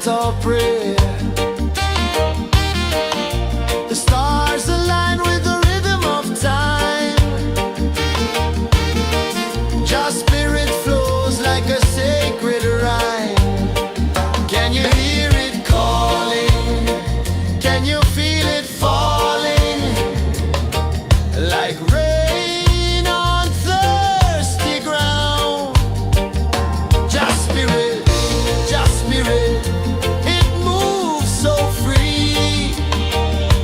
chant or pray. The stars align with the rhythm of time. Your spirit flows like a sacred rhyme. Can you hear it calling? Can you feel it falling? Like rain on thirsty ground. Just spirit, it moves so free.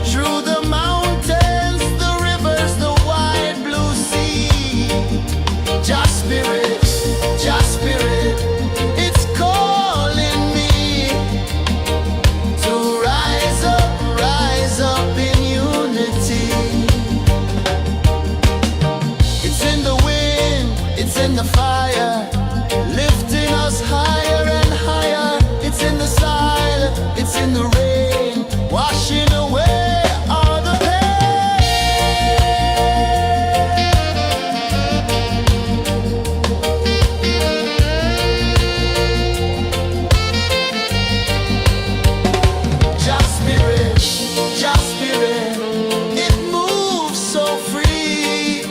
Through the mountains, the rivers, the wide blue sea. Just spirit, it's calling me to rise up in unity. It's in the wind, it's in the fire, lifting us higher and higher. It's in the silence, it's in the rain, washing away all the pain. Just spirit, it moves so free.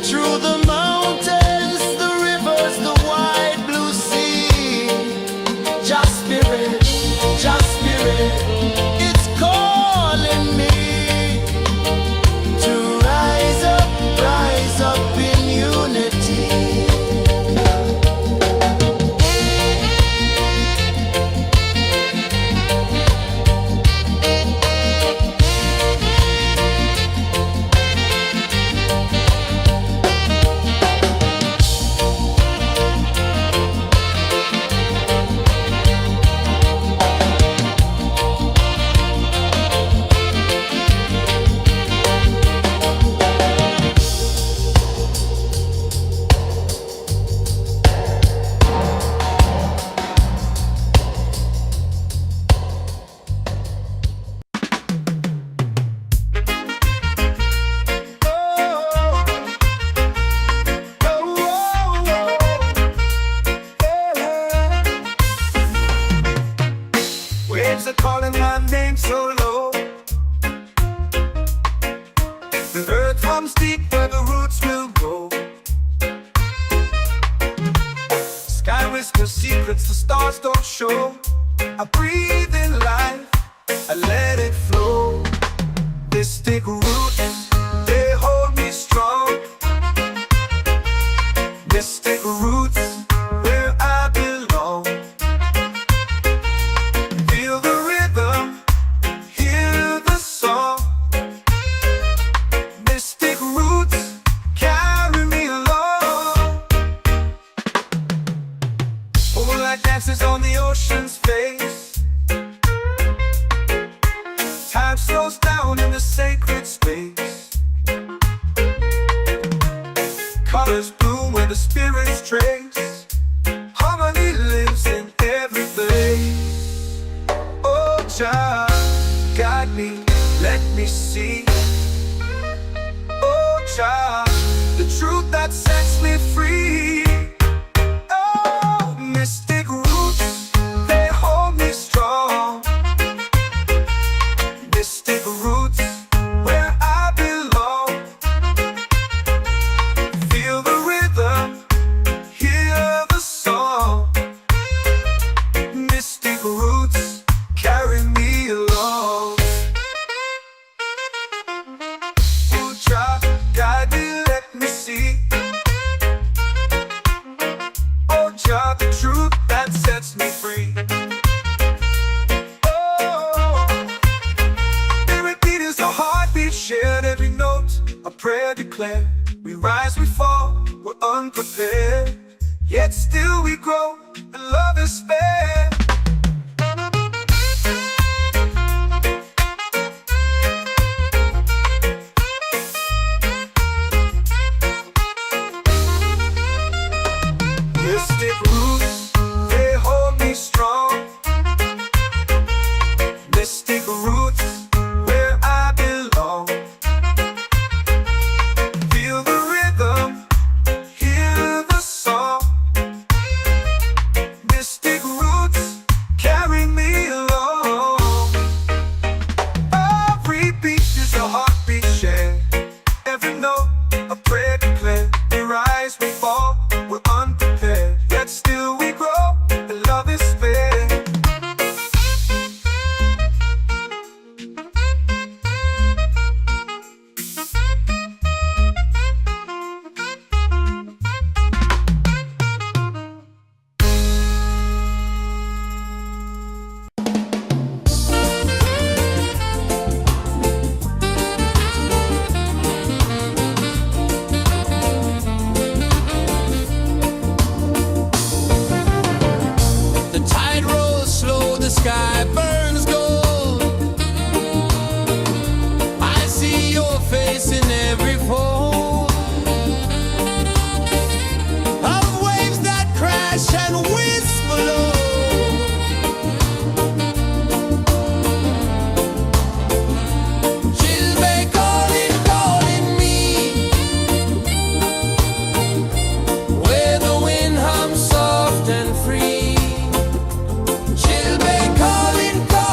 Through the mountains, the rivers, the wide blue sea. Just spirit, it's calling me to rise up in unity. Waves are calling my name so low. The earth hums deep where the roots will grow. Sky whispers secrets the stars don't show. I breathe in life, I let it flow. Mystic roots, they hold me strong. Mystic roots, where I belong. Feel the rhythm, hear the song. Mystic roots, carry me along. Moonlight dances on the ocean's face. Time slows down in the sacred space. Colors bloom where the spirits trace. Harmony lives in every place. Oh, child, guide me, let me see. Oh, child, the truth that sets me free. Oh, mystic roots, they hold me strong. Mystic roots, where I belong. Feel the rhythm, hear the song. Mystic roots, carry me along. Oh, child, guide me, let me see. Oh, child, the truth that sets me free. Oh, spirit beat is a heartbeat, shared every note, a prayer declared. We rise, we fall, we're unprepared, yet still we grow, and love is spared. Mystic roots, they hold me strong. Mystic roots, where I belong. Feel the rhythm, hear the song. Mystic roots, carry me sky burns gold. I see your face in every fold of waves that crash and whisper low. Chilbay calling, calling me, where the wind hums soft and free. Chilbay calling, calling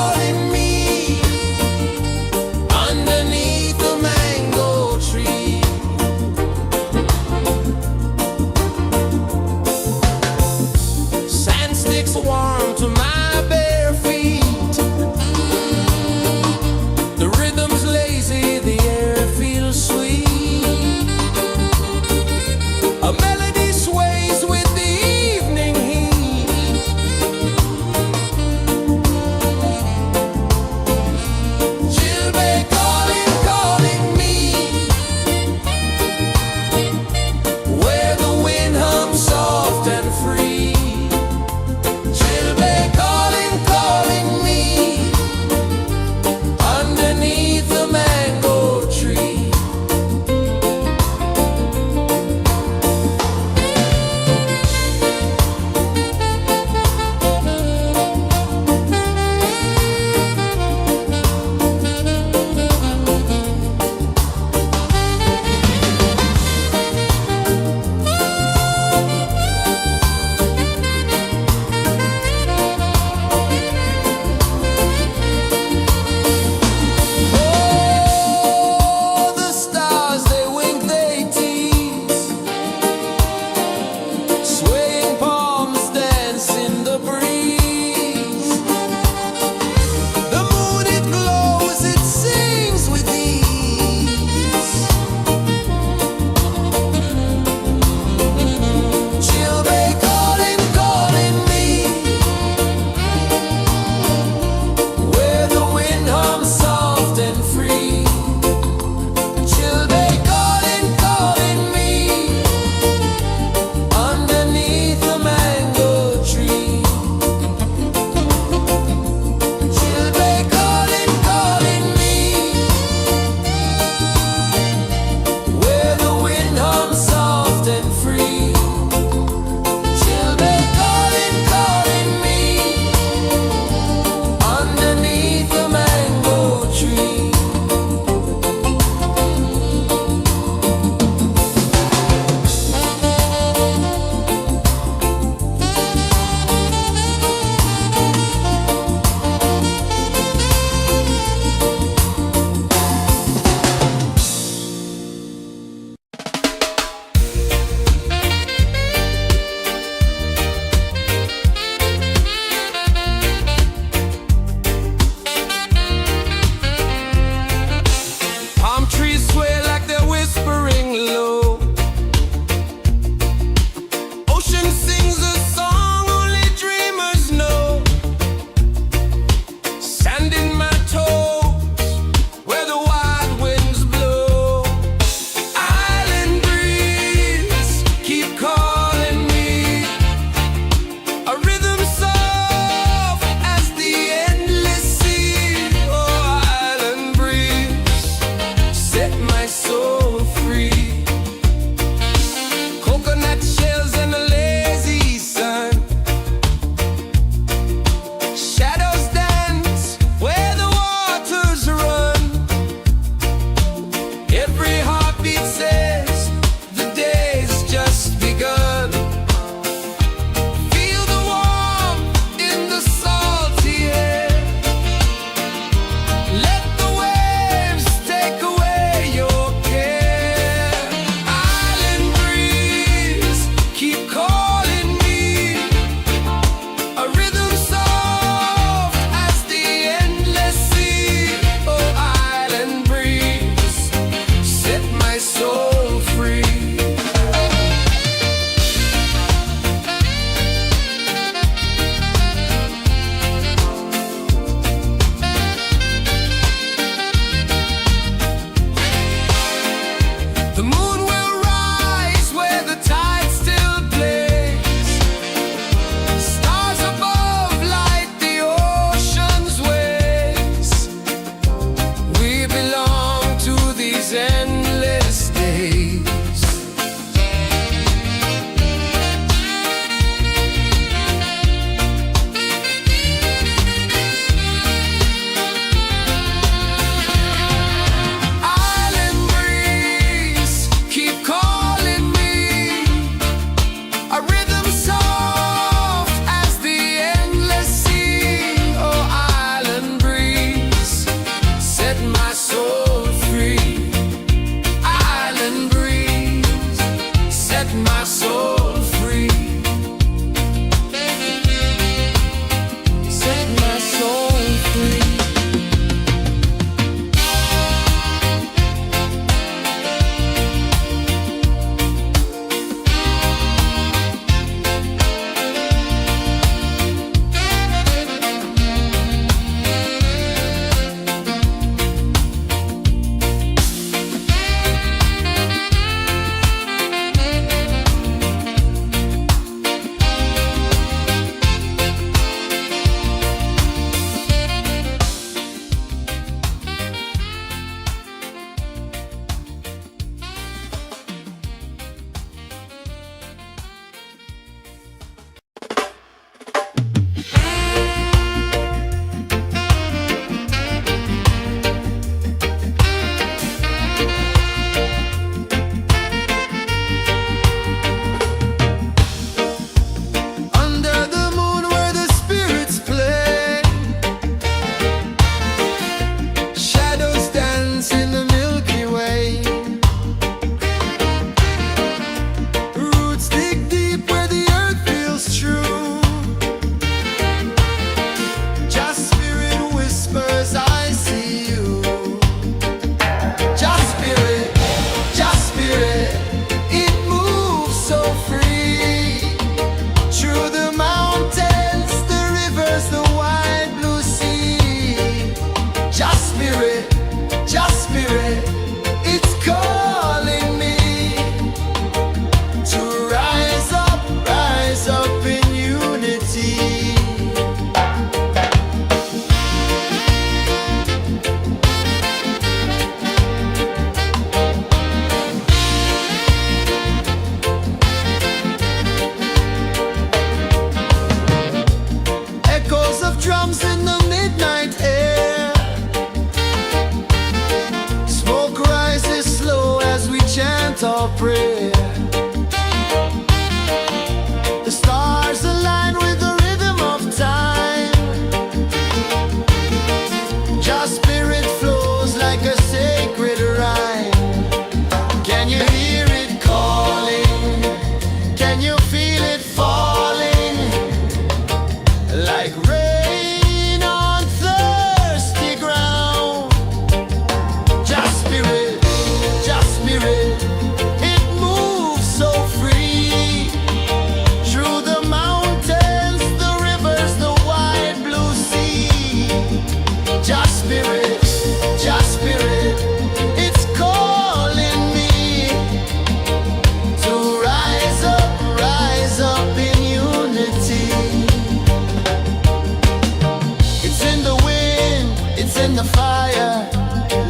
in the fire,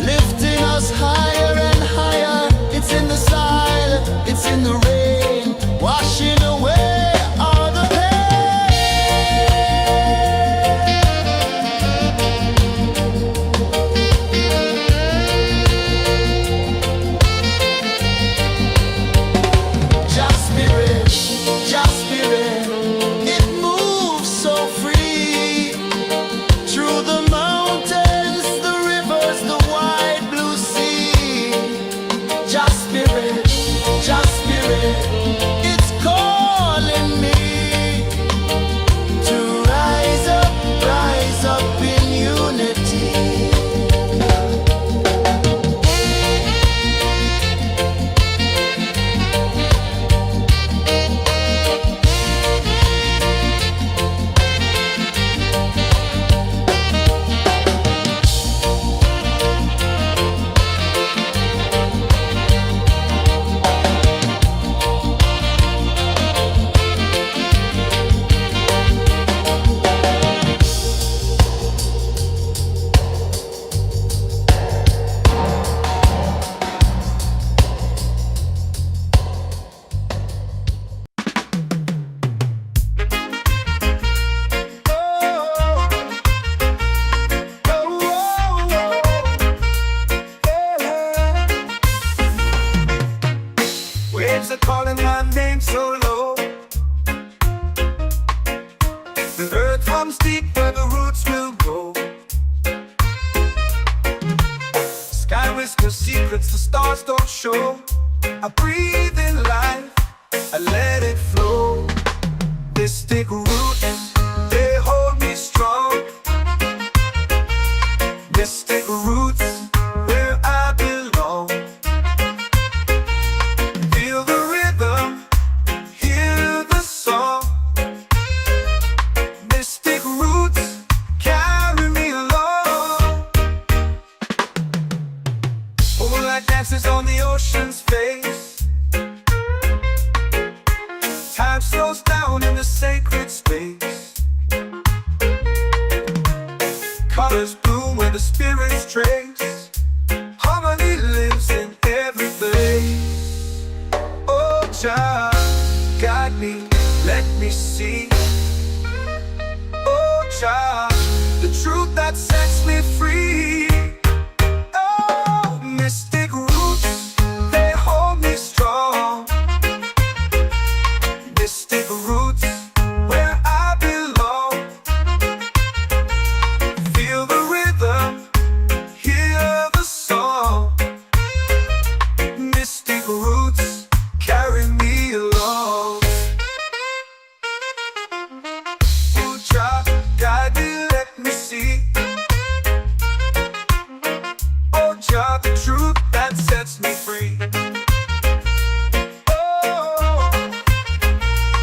lifting us higher and higher. It's in the silence, it's in the rain, washing away all the Just spirit, just spirit, it moves so free through the mountains, the rivers, the wide blue sea. Just spirit, it's calling me to rise up in unity. Waves are calling my name so low. The earth comes deep where the roots will grow. Sky whispers secrets the stars don't show. I breathe in life, I let it flow. Mystic roots, they hold me strong. Mystic roots, where I belong. Feel the rhythm, hear the song. Mystic roots, carry me along. Moonlight dances on the ocean's face. Time slows down in the sacred space. Colors bloom where the spirits trace. Harmony lives in every place. Oh, Jah, guide me, let me see. Oh, Jah, the truth that sets me free. Oh, mystic roots, they hold me strong. Mystic roots, where I belong. Feel the rhythm, hear the song. Mystic roots, carry me along. Oh, Jah, guide me, let me see. Oh, Jah, the truth that sets me free. Oh,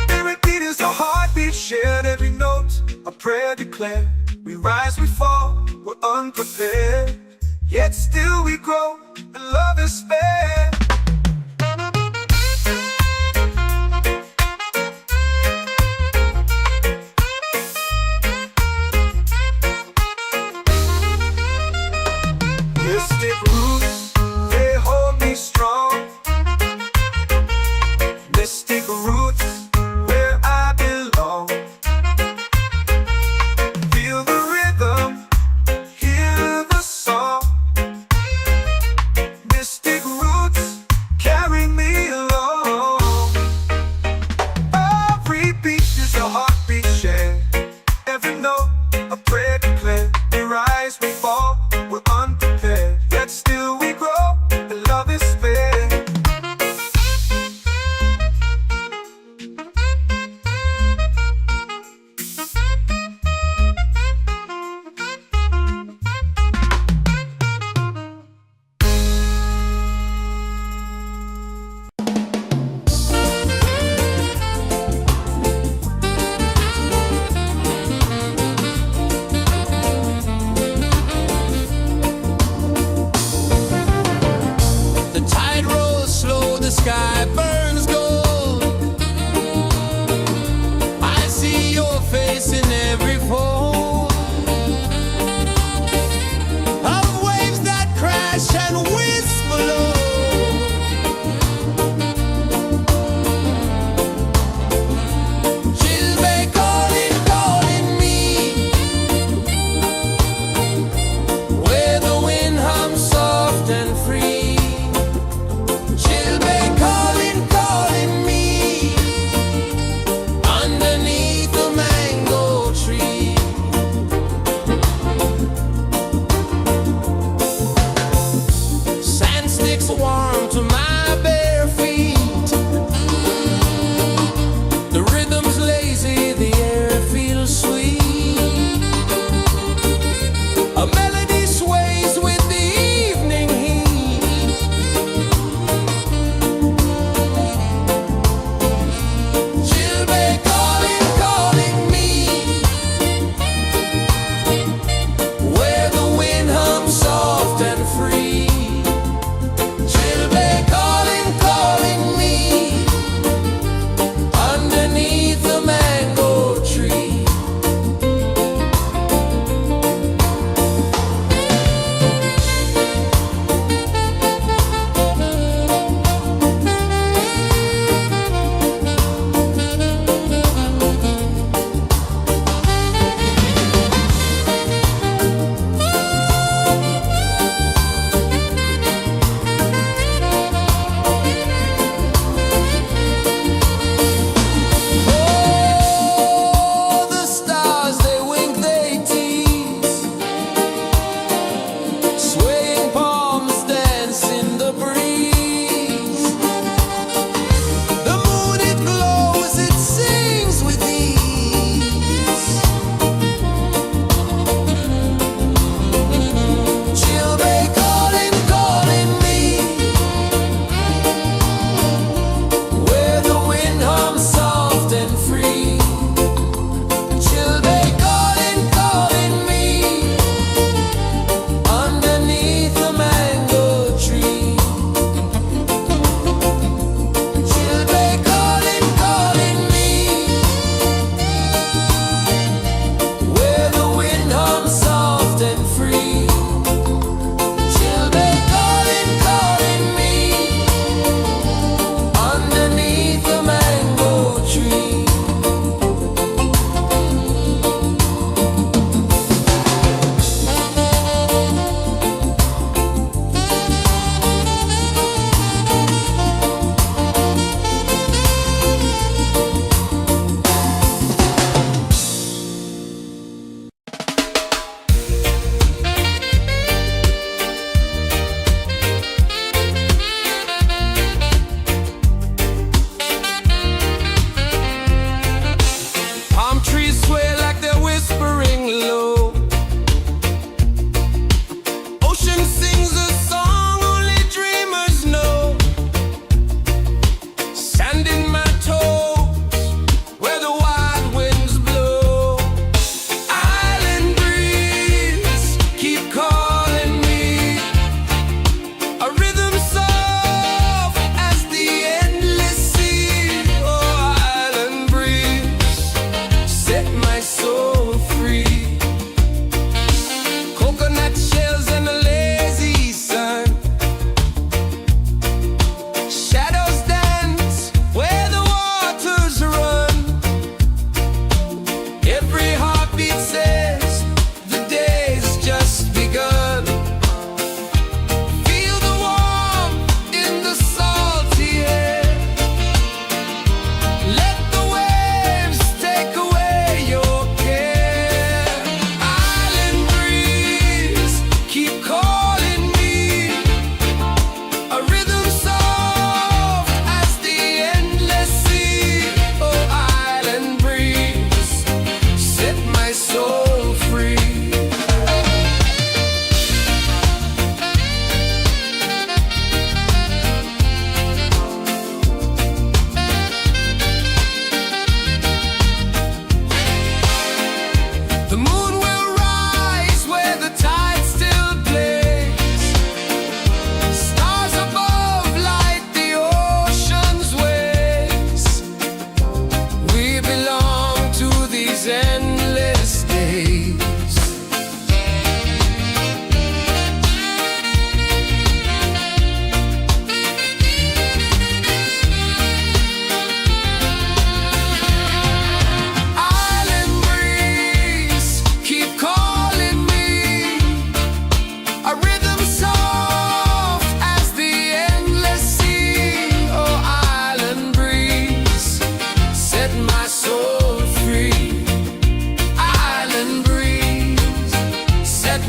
spirit beat is a heartbeat, shared every note, a prayer declared. We rise, we fall, we're unprepared, yet still we grow, and love is spared. Mystic roots, they hold me strong. Mystic roots, where I belong. Feel the rhythm, hear the song. Mystic roots,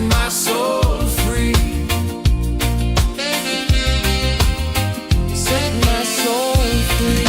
my soul free. Set my soul free.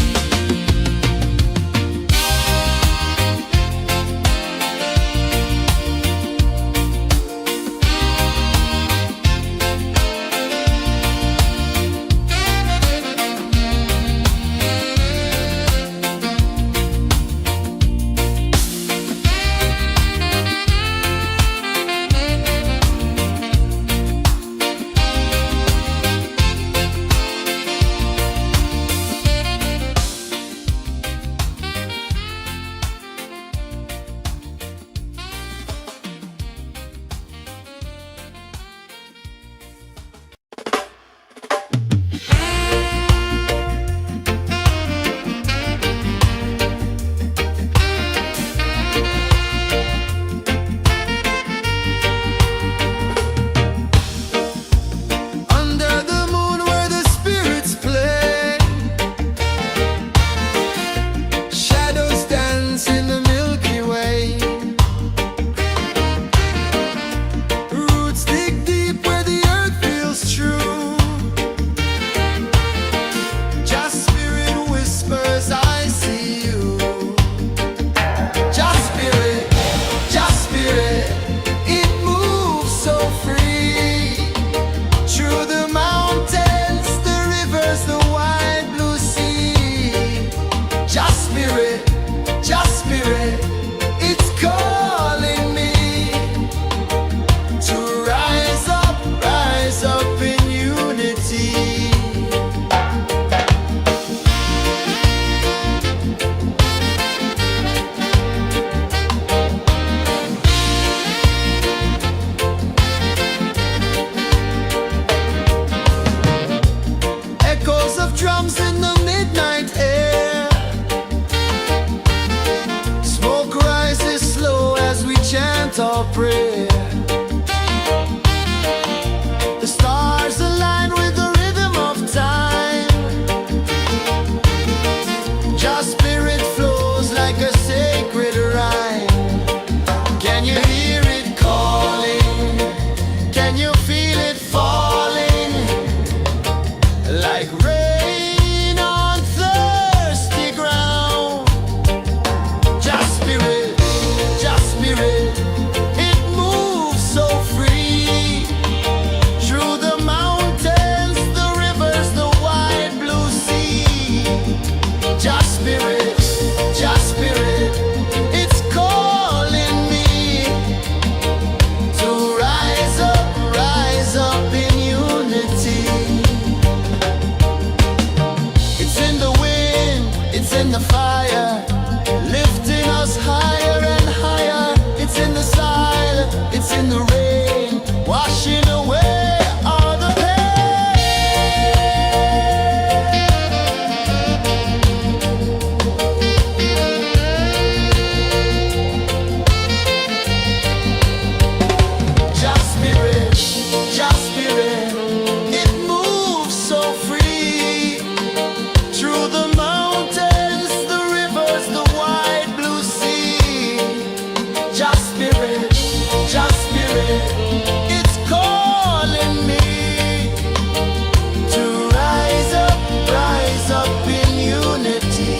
Our prayer. The stars align with the rhythm of time. Just spirit flows like a sacred rhyme. Can you hear it calling? Can you feel it falling? Like rain on thirsty ground. Just spirit, just spirit. In the fire, lifting us higher and higher. It's in the silence, it's in the rain, washing away all the pain. Just spirit, just spirit. It moves so free through the mountains. It's calling me to rise up in unity.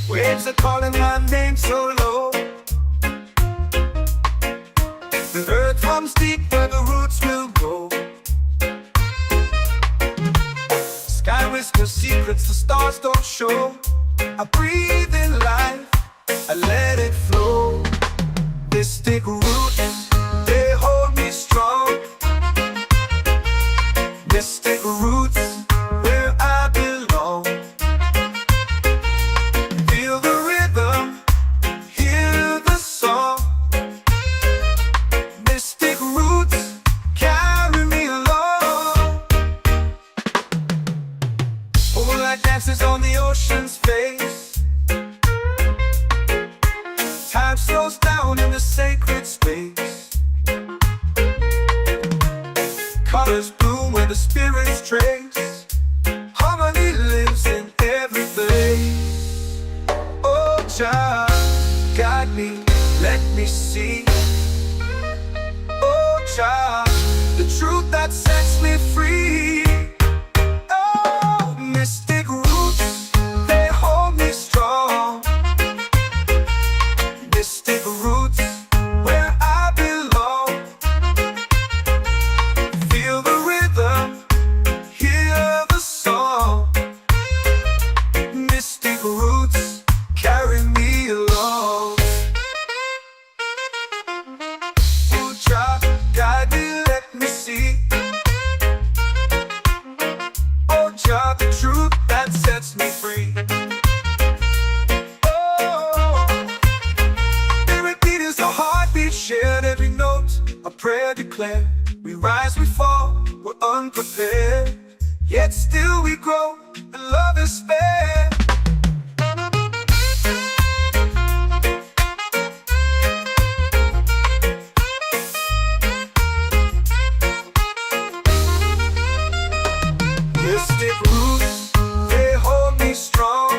Waves are calling my name so low. The earth comes deep where the roots will go. Sky whispers secrets the stars don't show. I breathe in life, I let it flow. Mystic roots, they hold me strong. Mystic roots, where I belong. Feel the rhythm, hear the song. Mystic roots, carry me along. Moonlight dances on the ocean's face. Time slows down in the sacred space. Colors bloom where the spirits trace. Harmony lives in every place. Oh, child, guide me, let me see. Oh, child, the truth that sets me free. Oh, mystic roots, they hold me strong. Mystic roots, where I belong. Feel the rhythm, hear the song. Mystic roots, carry me along. Oh, child, guide me, let me see. Oh, child, the truth that sets me free. Shared every note, a prayer declared. We rise, we fall, we're unprepared. Yet still we grow, and love is spared. Mystic roots, they hold me strong.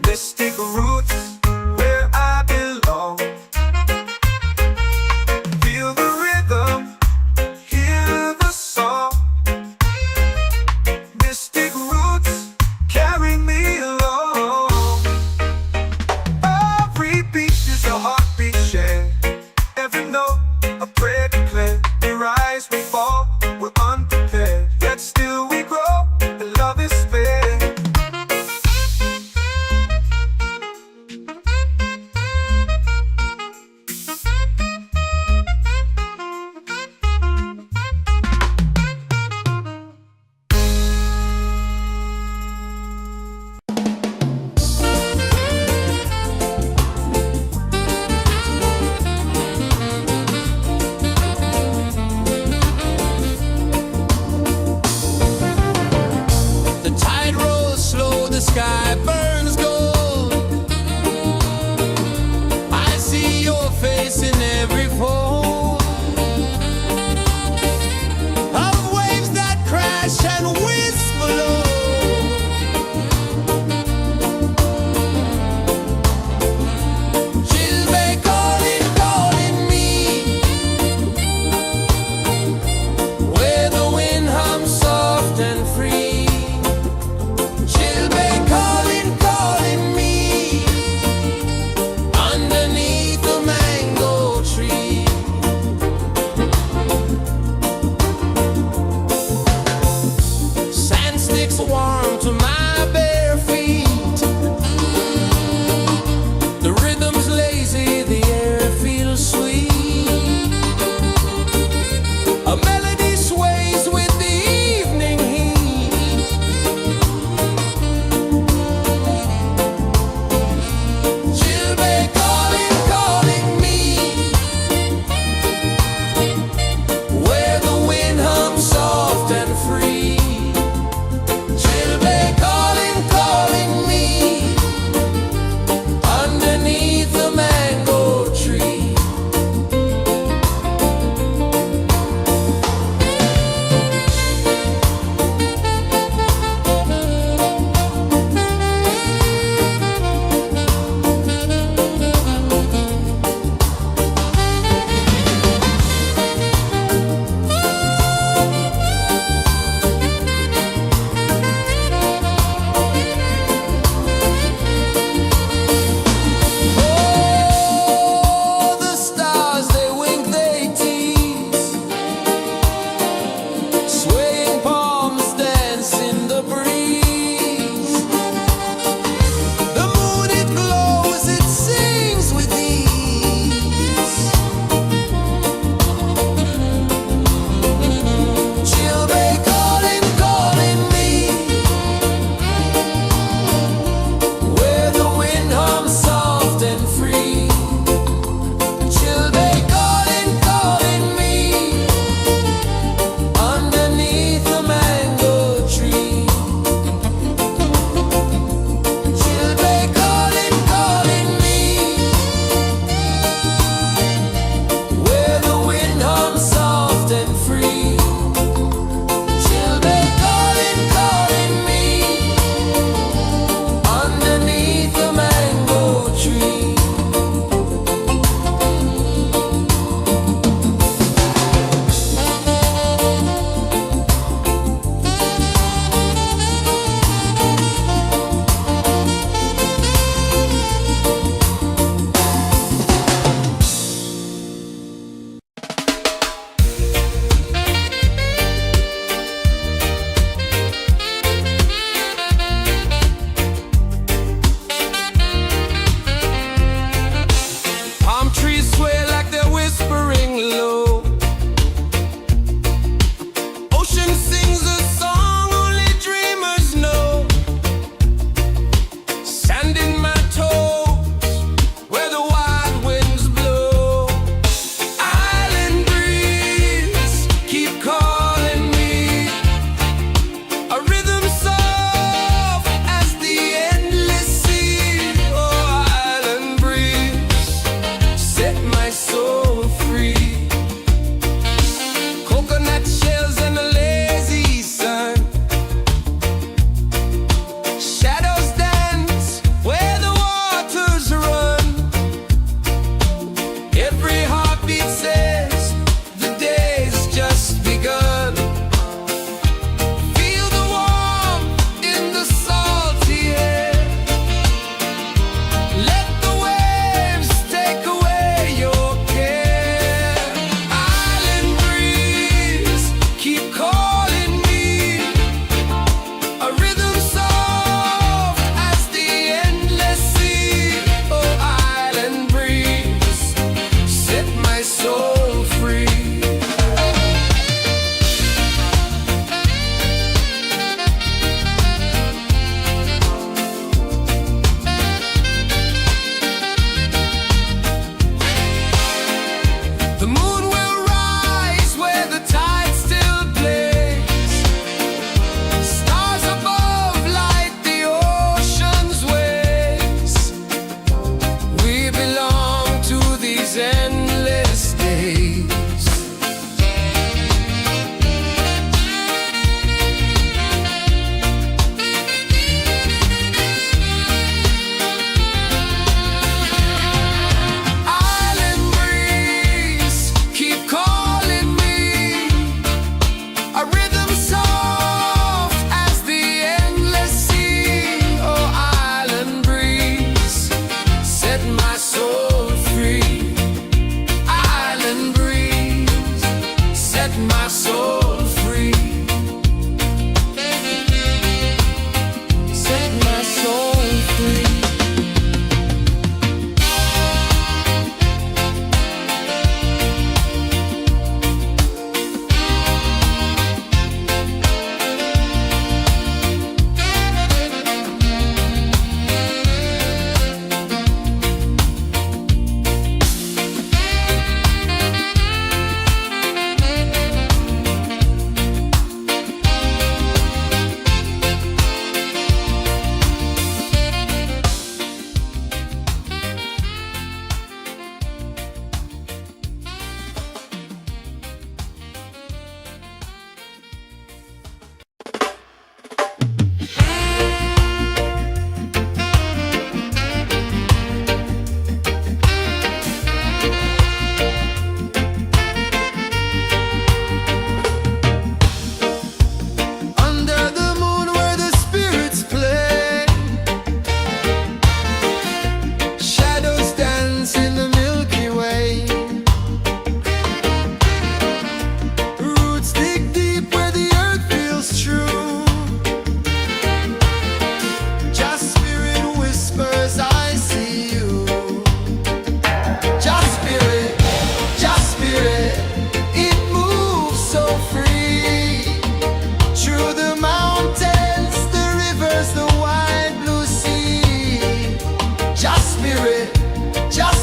Mystic roots, where I belong. Feel the rhythm, hear the song. Mystic roots.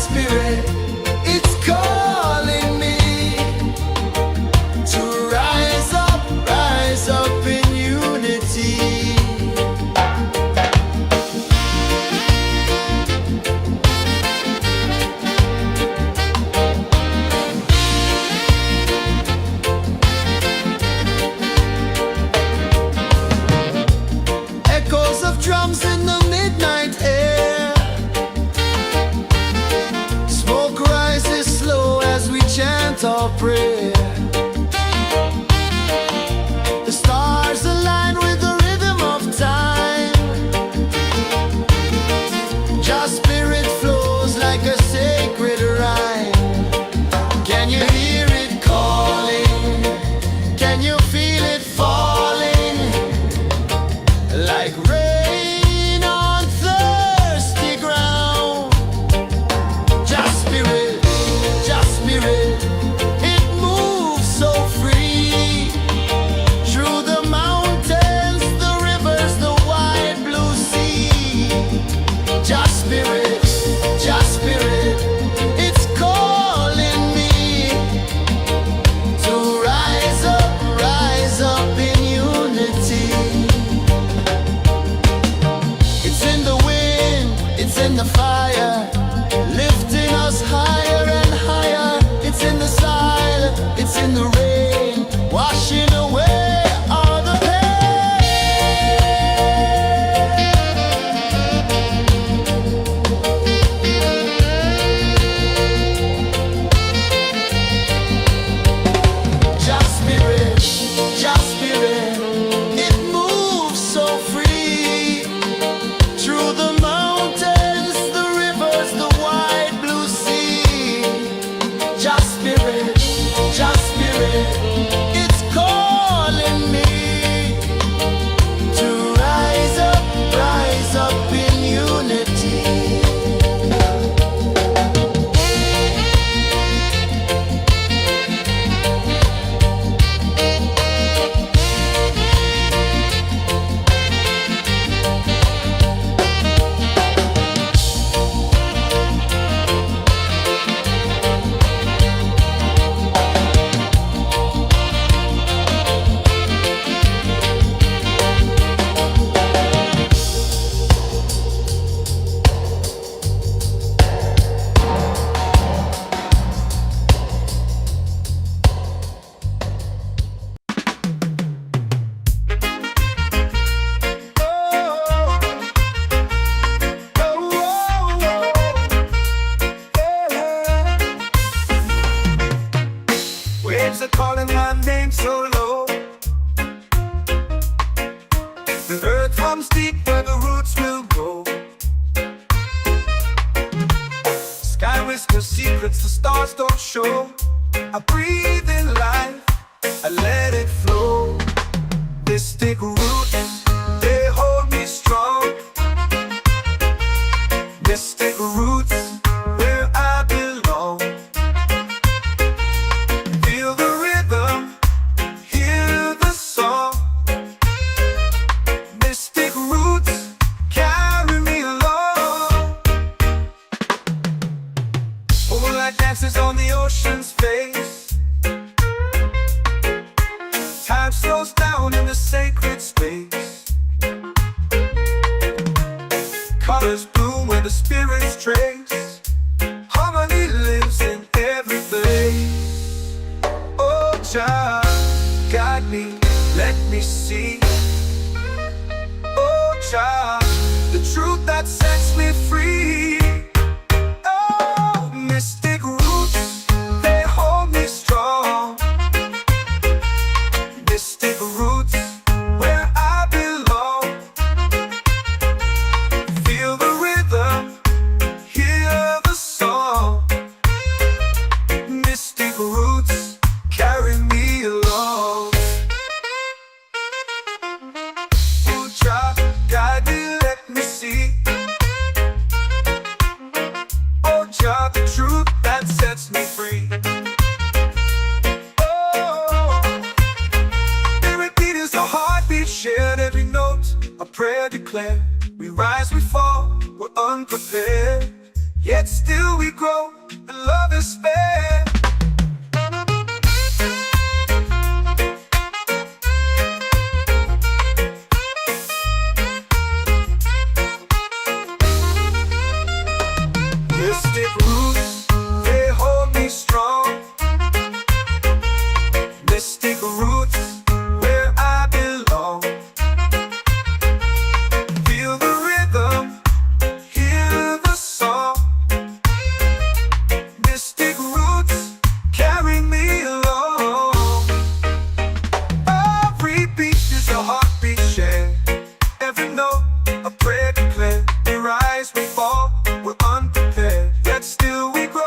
spirit, it's calling me to rise up in unity. Echoes of drums in the midnight air. Smoke rises slow as we chant our prayer. The stars align with the rhythm of time. Just spirit flows like a sacred rhyme. Can you hear it calling? Can you feel it falling? Like rain on thirsty ground. Just spirit, it moves so free. Through the mountains, the rivers, the wide blue sea. Just spirit, it's calling me to rise up in unity. It's in the wind, it's in the fire, lifting us higher and higher. It's in the silence, it's in the rain, washing away all the pain. Just spirit, it moves so free. Through the mountains, the rivers, the wide blue sea. Just spirit, it's calling me to rise up in unity. Waves are calling my name so low. The earth runs deep where the roots will grow. Sky whispers secrets the stars don't show. I breathe in life, I let it flow. Mystic roots, they hold me strong. Mystic roots, where I belong. Feel the rhythm, hear the song. Mystic roots, carry me along. Moonlight dances on the ocean's face. Time slows down in the sacred space. Colors bloom where the spirits trace. Harmony lives in every place. Oh, child, guide me, let me see. Oh, child, the truth that sets me free. Oh, mystic roots, they hold me strong. Mystic roots, where I belong. Feel the rhythm, hear the song. Mystic roots, carry me along. Oh, child, guide me, let me see. Oh, child, the truth that sets me free. Oh, spirit beat is the heartbeat, shared every note. A prayer declared. We rise, we fall, we're unprepared. yet still we grow, and love is spare. Mystic roots, they hold me strong. Mystic roots, where I belong. Feel the rhythm, hear the song. Mystic roots, carry me along. Every beat is a heartbeat shared. Every note, a prayer declared. We rise, we fall, we're unprepared, yet still we grow.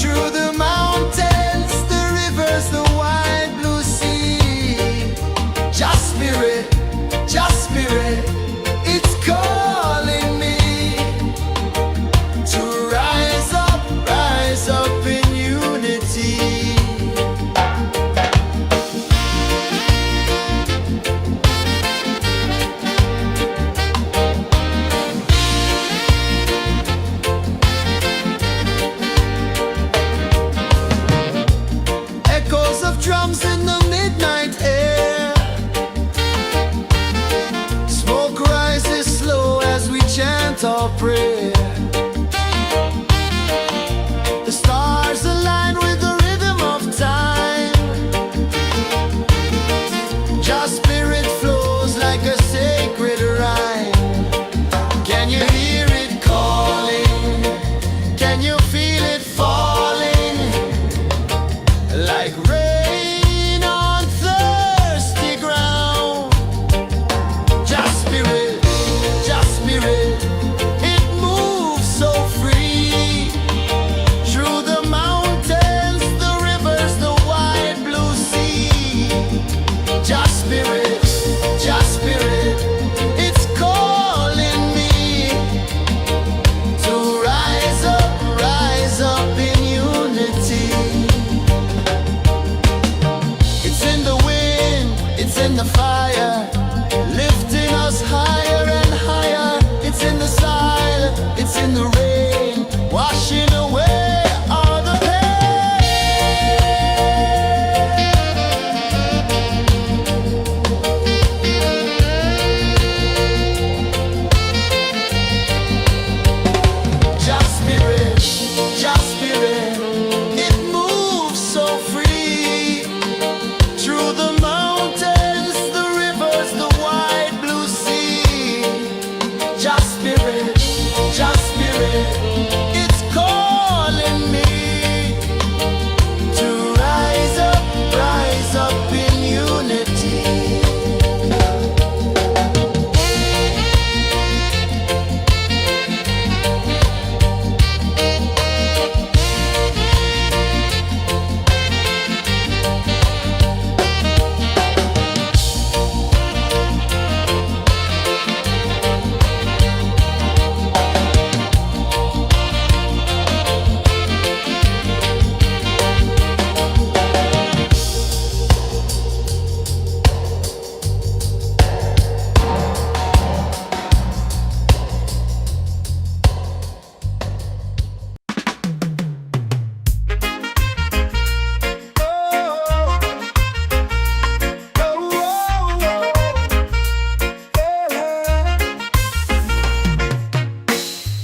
Through the mountains, the rivers, the wide blue sea. Just spirit, it's calling me to rise up in unity. Echoes of drums in the midnight air. Smoke rises slow as we chant our prayer. The stars align with the rhythm of time. Just spirit flows like a sacred rhyme. Can you hear it calling? Can you feel it falling? Like rain on thirsty ground. Just spirit, it moves so free. Through the mountains, the rivers, the wide blue sea. Just spirit, it's calling me to rise up in unity. It's in the wind, it's in the fire, lifting us higher and higher. It's in the silence, it's in the rain, washing away all the pain. Just spirit, it moves so free. Through the mountains, the rivers, the wide blue sea. Just spirit, it's calling me to rise up in unity.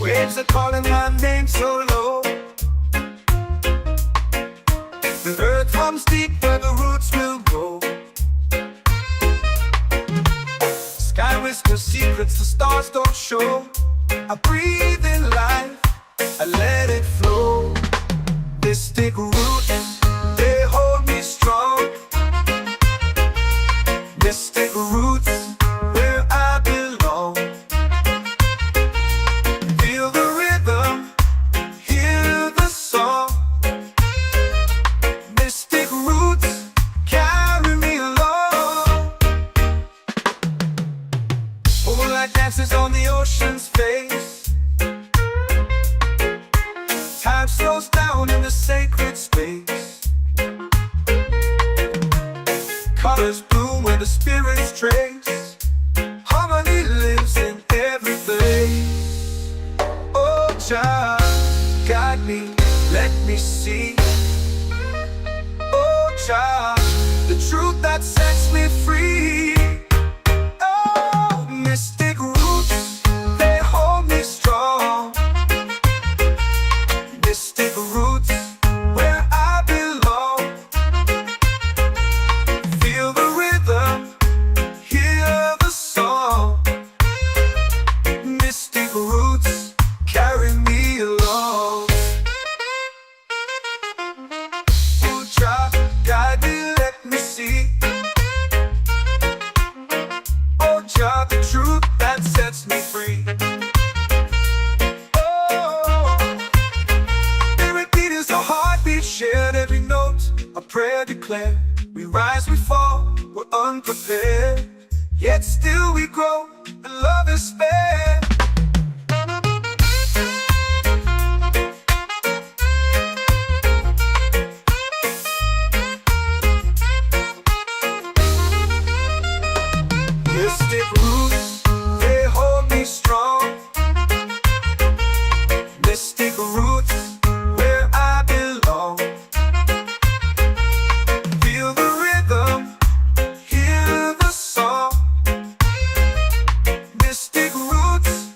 Waves are calling my name so low. The earth runs deep where the roots will grow. Sky whispers secrets the stars don't show. I breathe in life, I let it flow. Mystic roots, they hold me strong. Mystic roots, where I belong. Feel the rhythm, hear the song. Mystic roots, carry me along. Moonlight dances on the ocean's face. Time slows down in the sacred space. Colors bloom where the spirits trace. Harmony lives in every place. Oh, child, guide me, let me see. Oh, child, the truth that sets me free. Oh, mystic roots, they hold me strong. Mystic roots, where I belong. Feel the rhythm, hear the song. Mystic roots, carry me along. Oh, child, guide me, let me see. prayer declare. We rise, we fall, we're unprepared. Yet still we grow, and love is spared. Mystic roots, they hold me strong. Mystic roots, where I belong. Feel the rhythm, hear the song. Mystic roots,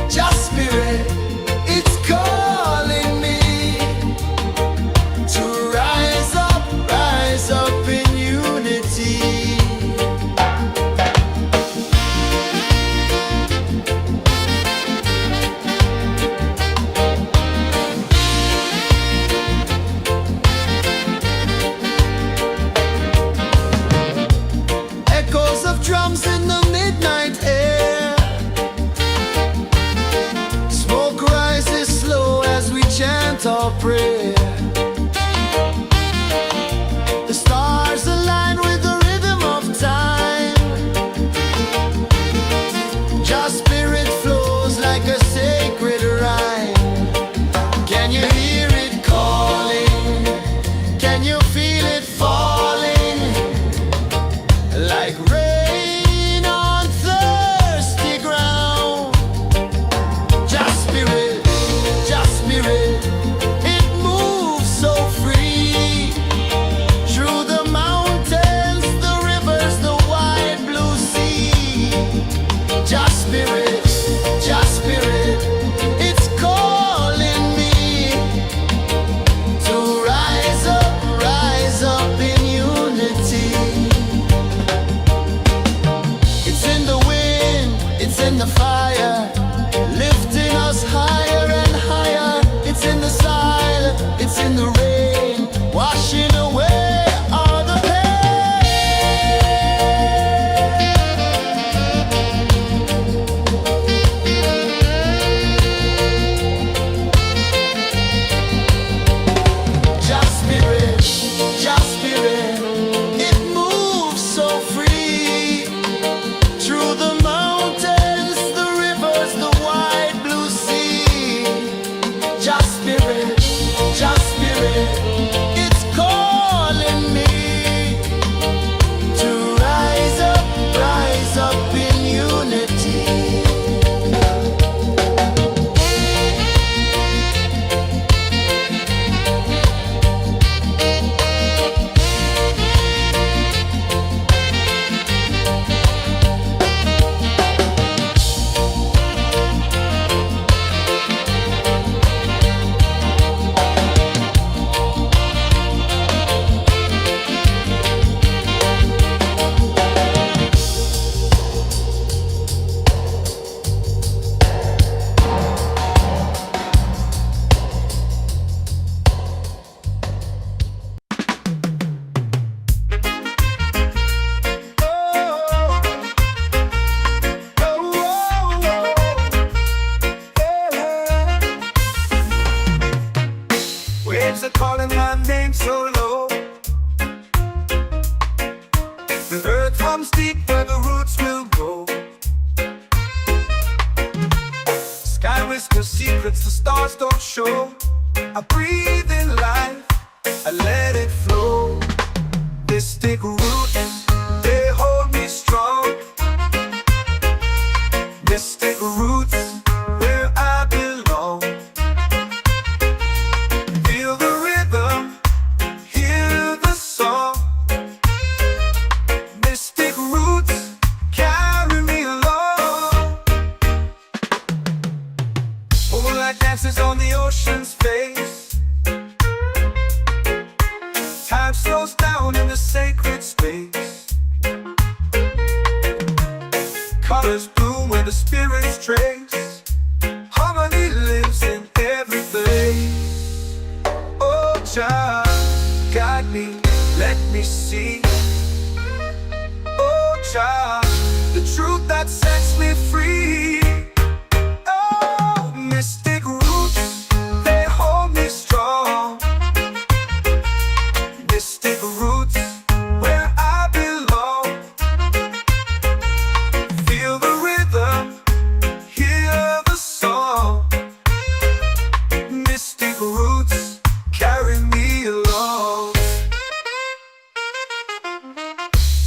Just spirit, it's calling me to rise up in unity. Echoes of drums in the midnight air. Smoke rises slow as we chant our prayer. The stars align with the rhythm of time. Just spirit flows like a sacred rhyme. Can you hear it calling? Can you feel it falling? Like rain on thirsty ground. Just spirit, it moves so free. Through the mountains, the rivers, the wide blue sea. Just spirit, it's calling me to rise up in unity. It's in the wind, it's in the fire, lifting us higher and higher. It's in the silence, it's in the rain, washing away all the pain. Just spirit, it moves so free. Through the mountains, the rivers, the wide blue sea. Just spirit, it's calling me to rise up in unity. Waves are calling my name so low. The earth comes deep where the roots will go. Sky whispers secrets the stars don't show. I breathe in life, I let it flow. Mystic roots, they hold me strong. Mystic roots, where I belong. Feel the rhythm, hear the song. Mystic roots carry me along. Moonlight dances on the ocean's face. Time slows down in the sacred space. Colors bloom where the spirits trace. Harmony lives in every place. Oh, child, guide me, let me see. Oh, child, the truth that sets me free. Oh, mystic roots, they hold me strong. Mystic roots, where I belong. Feel the rhythm, hear the song. Mystic roots carry me along.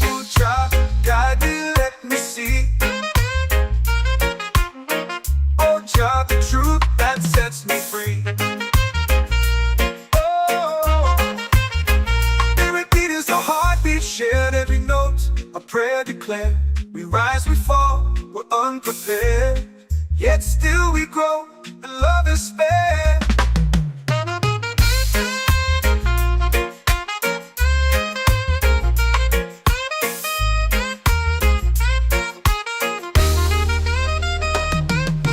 Ooh, child, guide me, let me see. Oh, child, the truth that sets me free. Oh, every beat is a heartbeat shared, every note a prayer declared. We rise, we fall, we're unprepared, yet still we grow and love is spared.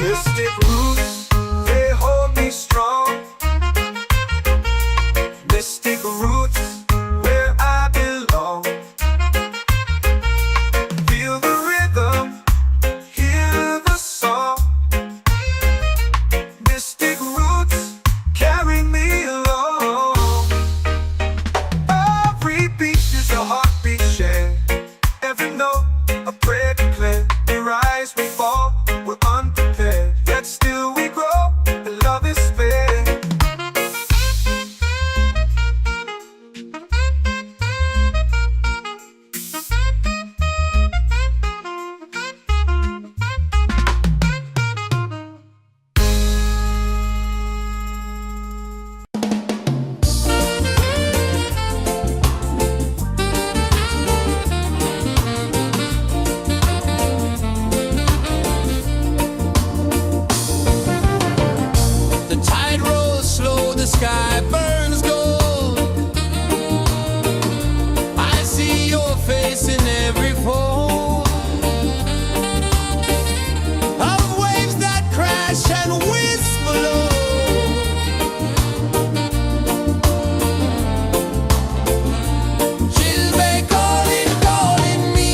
Mystic roots, they hold me strong. Mystic roots, where I belong. Feel the rhythm, hear the song. Mystic roots, carry me along. Every beat is a heartbeat shared. Every note, a prayer declared. We rise, we fall, we're unprepared. Yet still we grow, and love is fair. The tide rolls slow, the sky burns gold. I see your face in every fold of waves that crash and whisper low. She'll be calling, calling me,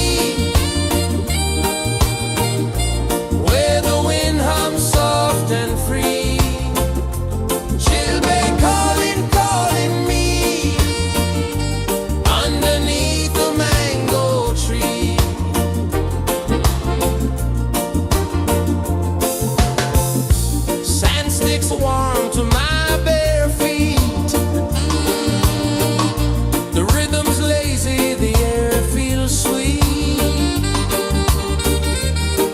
where the wind hums soft and free. She'll be calling, calling me, underneath the mango tree. Sand sticks warm to my bare feet. The rhythm's lazy, the air feels sweet.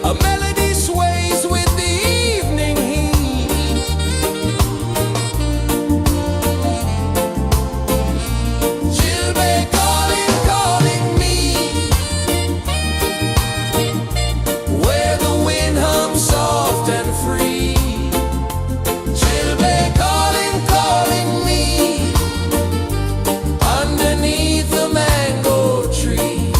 A melody sways with the evening heat. She'll be calling, calling me, where the wind hums soft and free. She'll be calling, calling me, underneath the mango tree.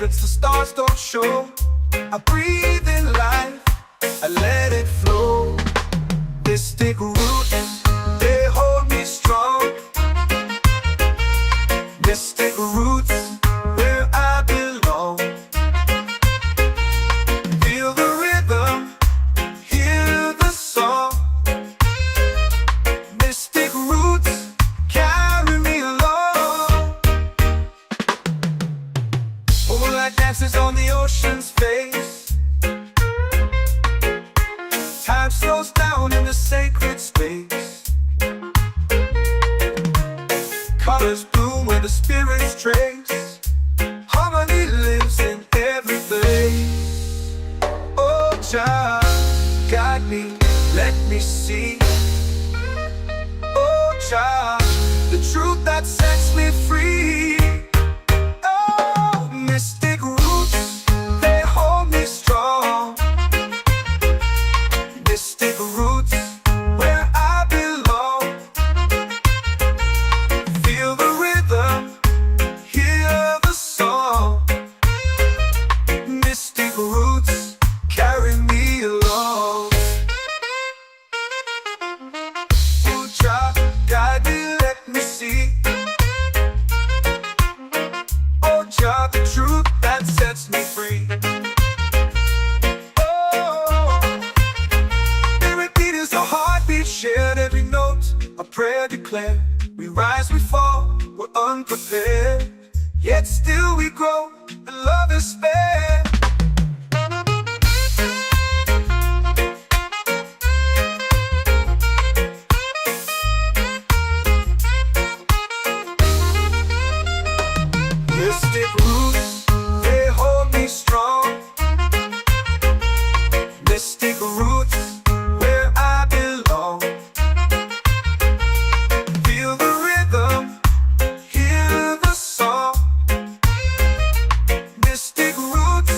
secrets the stars don't show. I breathe in life, I let it flow. Mystic roots, they hold me strong. Mystic roots, where I belong. Feel the rhythm, hear the song. Mystic roots, carry me along. Moonlight dances on the ocean's face. Time slows down in the sacred space. Colors bloom where the spirits trace. Harmony lives in every place. Oh, child, guide me, let me see. Oh, child, the truth that sets me free. Oh, mystic roots, they hold me strong. Mystic roots, where I belong. Feel the rhythm, hear the song. Mystic roots, carry me along. Oh, child, guide me, let me see. Oh, child, the truth that sets me free. Oh, every beat is a heartbeat shared, every note a prayer declared. We rise, we fall, we're unprepared, yet still we grow, and love is spared. Mystic roots, they hold me strong. Mystic roots, where I belong. Feel the rhythm, hear the song. Mystic roots,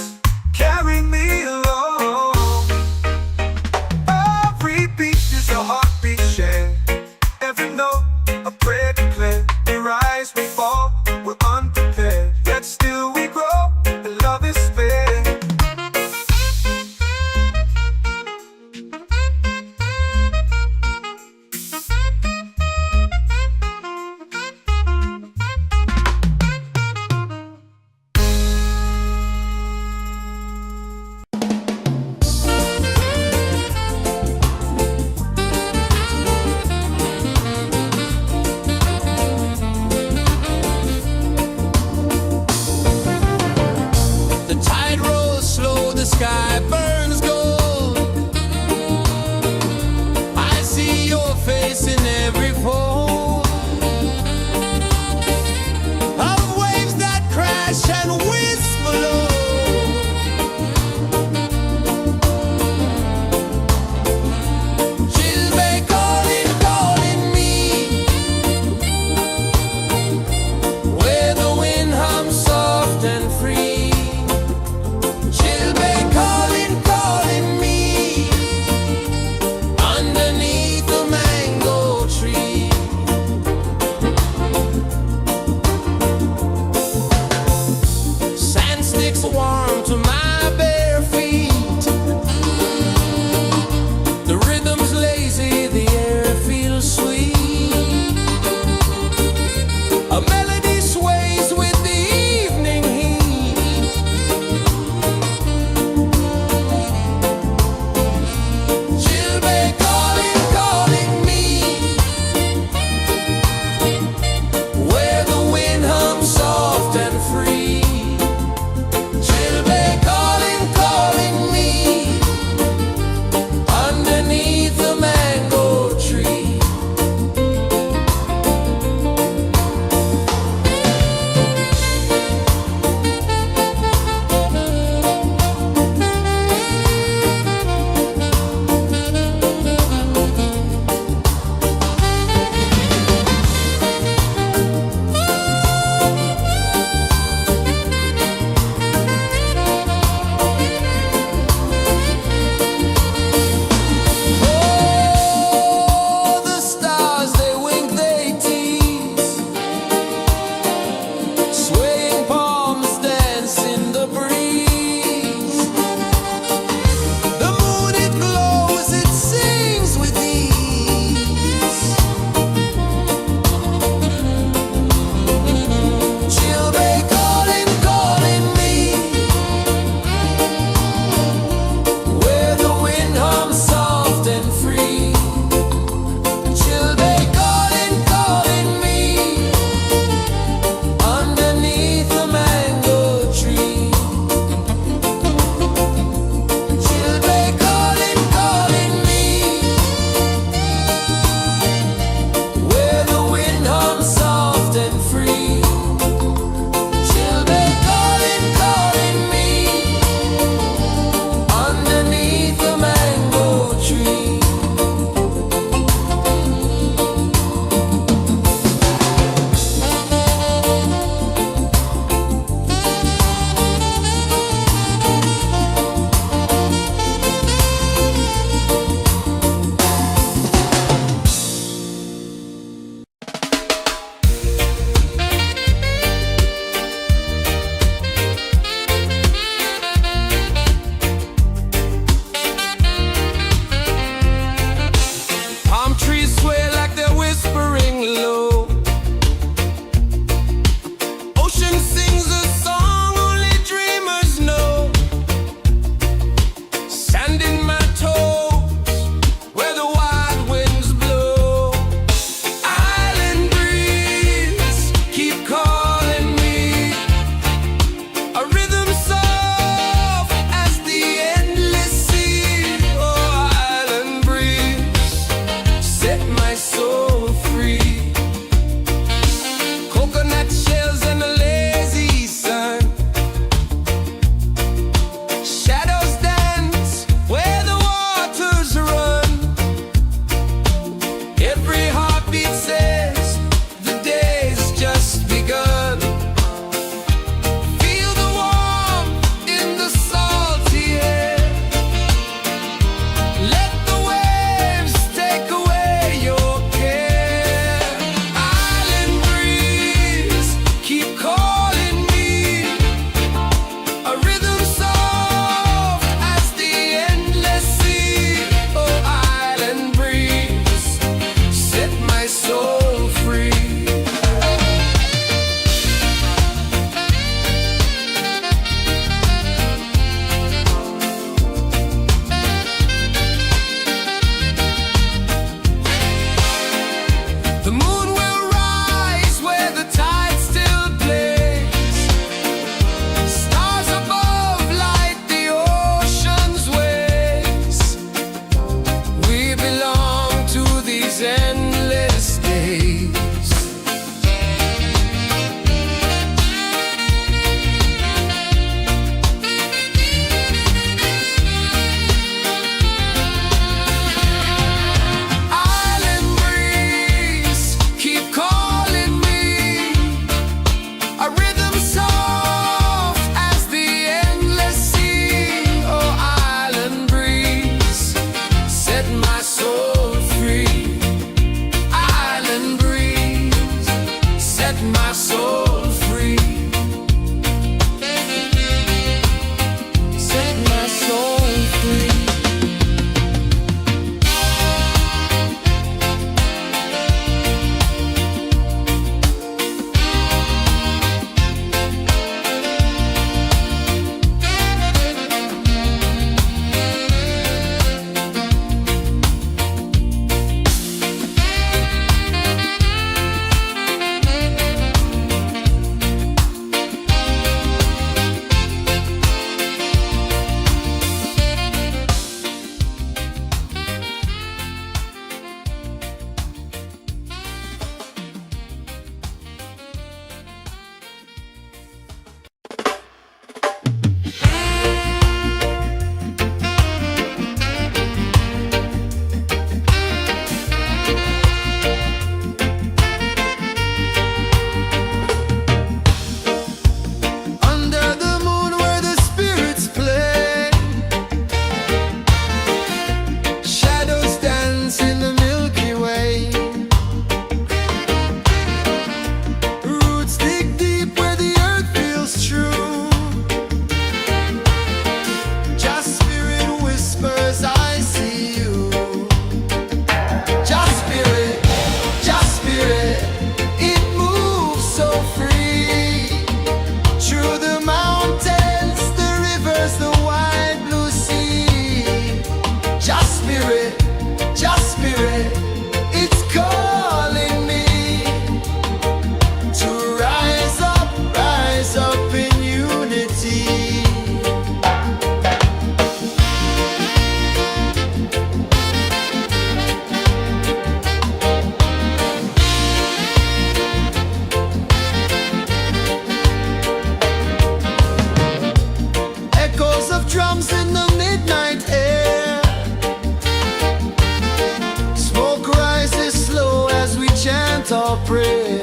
your prayer.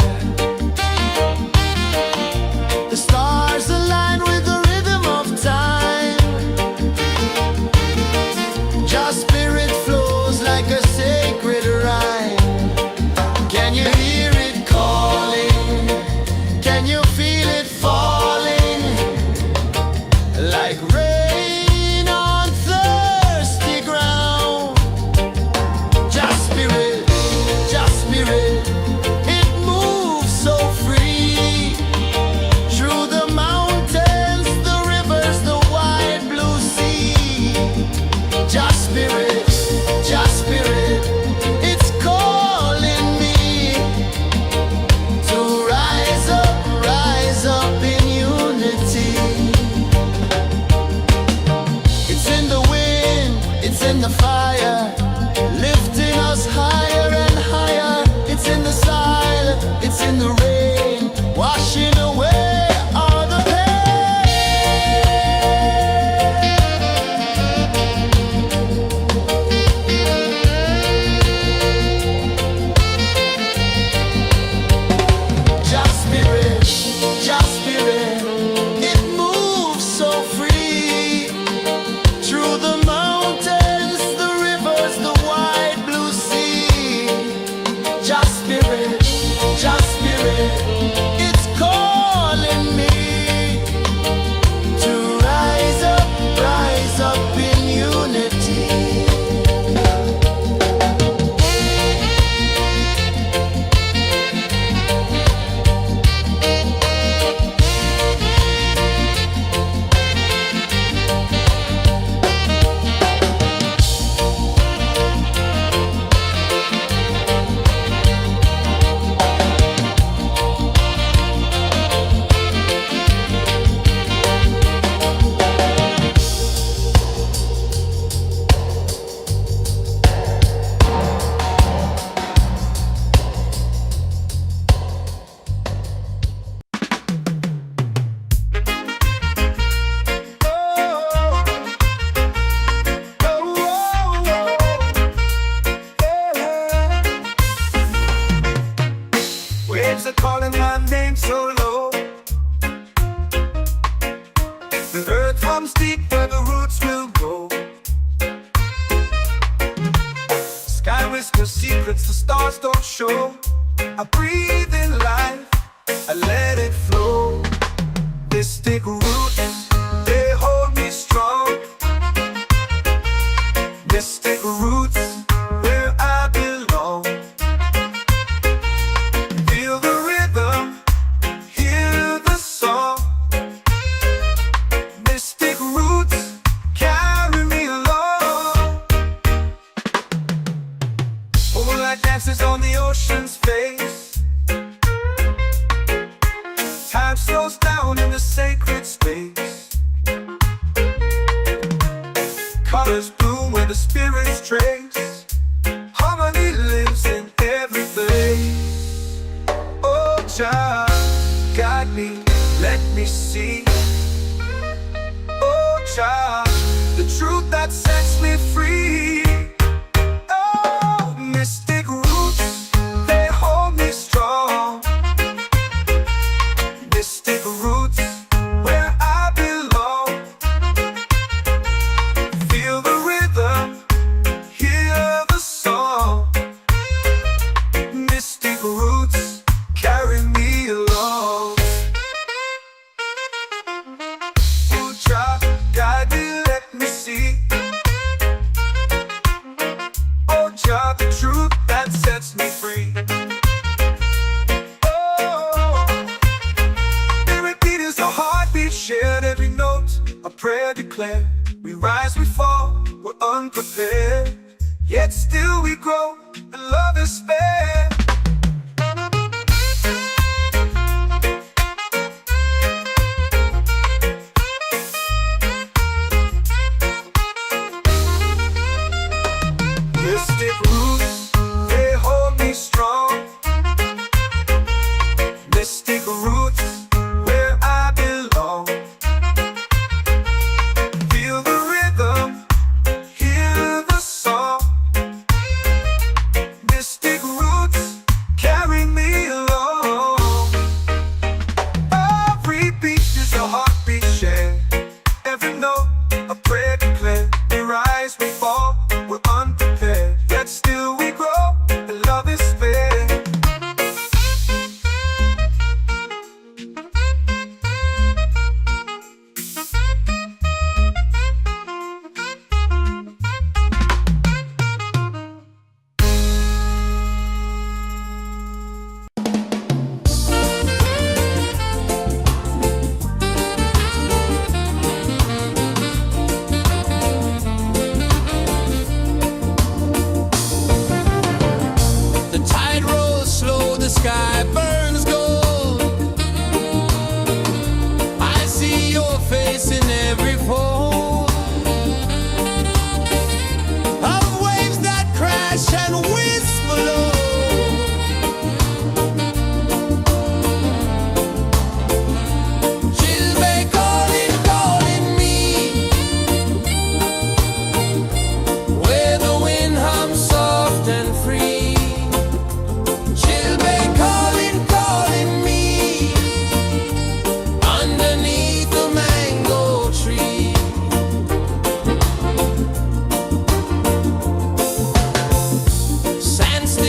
The stars align with the rhythm of time. Your spirit flows like a sacred rhyme. Can you hear it calling? Can you feel it falling? Like rain on thirsty ground. Just spirit, it moves so free. Through the mountains, the rivers, the wide blue sea. Just spirit, it's calling me to rise up in unity. It's in the wind, it's in the fire, lifting us higher and higher. It's in the silence, it's in the rain, washing away all the Just spirit, it moves so free. Through the mountains, the rivers, the wide blue sea. Just spirit, it's calling me to rise up in unity. Waves are calling my name so low. The earth hums deep where the roots will go. Sky whispers secrets the stars don't show. I breathe in life, I let it flow. Mystic roots, they hold me strong. Mystic roots, where I belong. Feel the rhythm, hear the song. Mystic roots, carry me along. Moonlight dances on the ocean's face. Time slows down in the sacred space. Colors bloom where the spirits trace. Harmony lives in every place. Oh, child, guide me, let me see. Oh, child, the truth that sets me free. Oh, mystic roots, they hold me strong. Mystic roots, where I belong. Feel the rhythm, hear the song. Mystic roots, carry me along.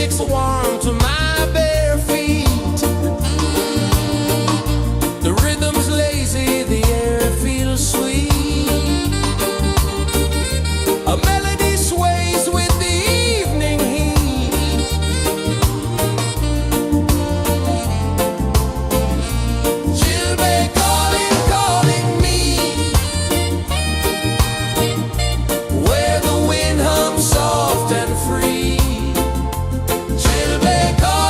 music's warm to my bare feet. The rhythm's lazy, the air feels sweet. A melody sways with the evening heat. Chilbay calling, calling me, where the wind hums soft and free. Chilbay calling.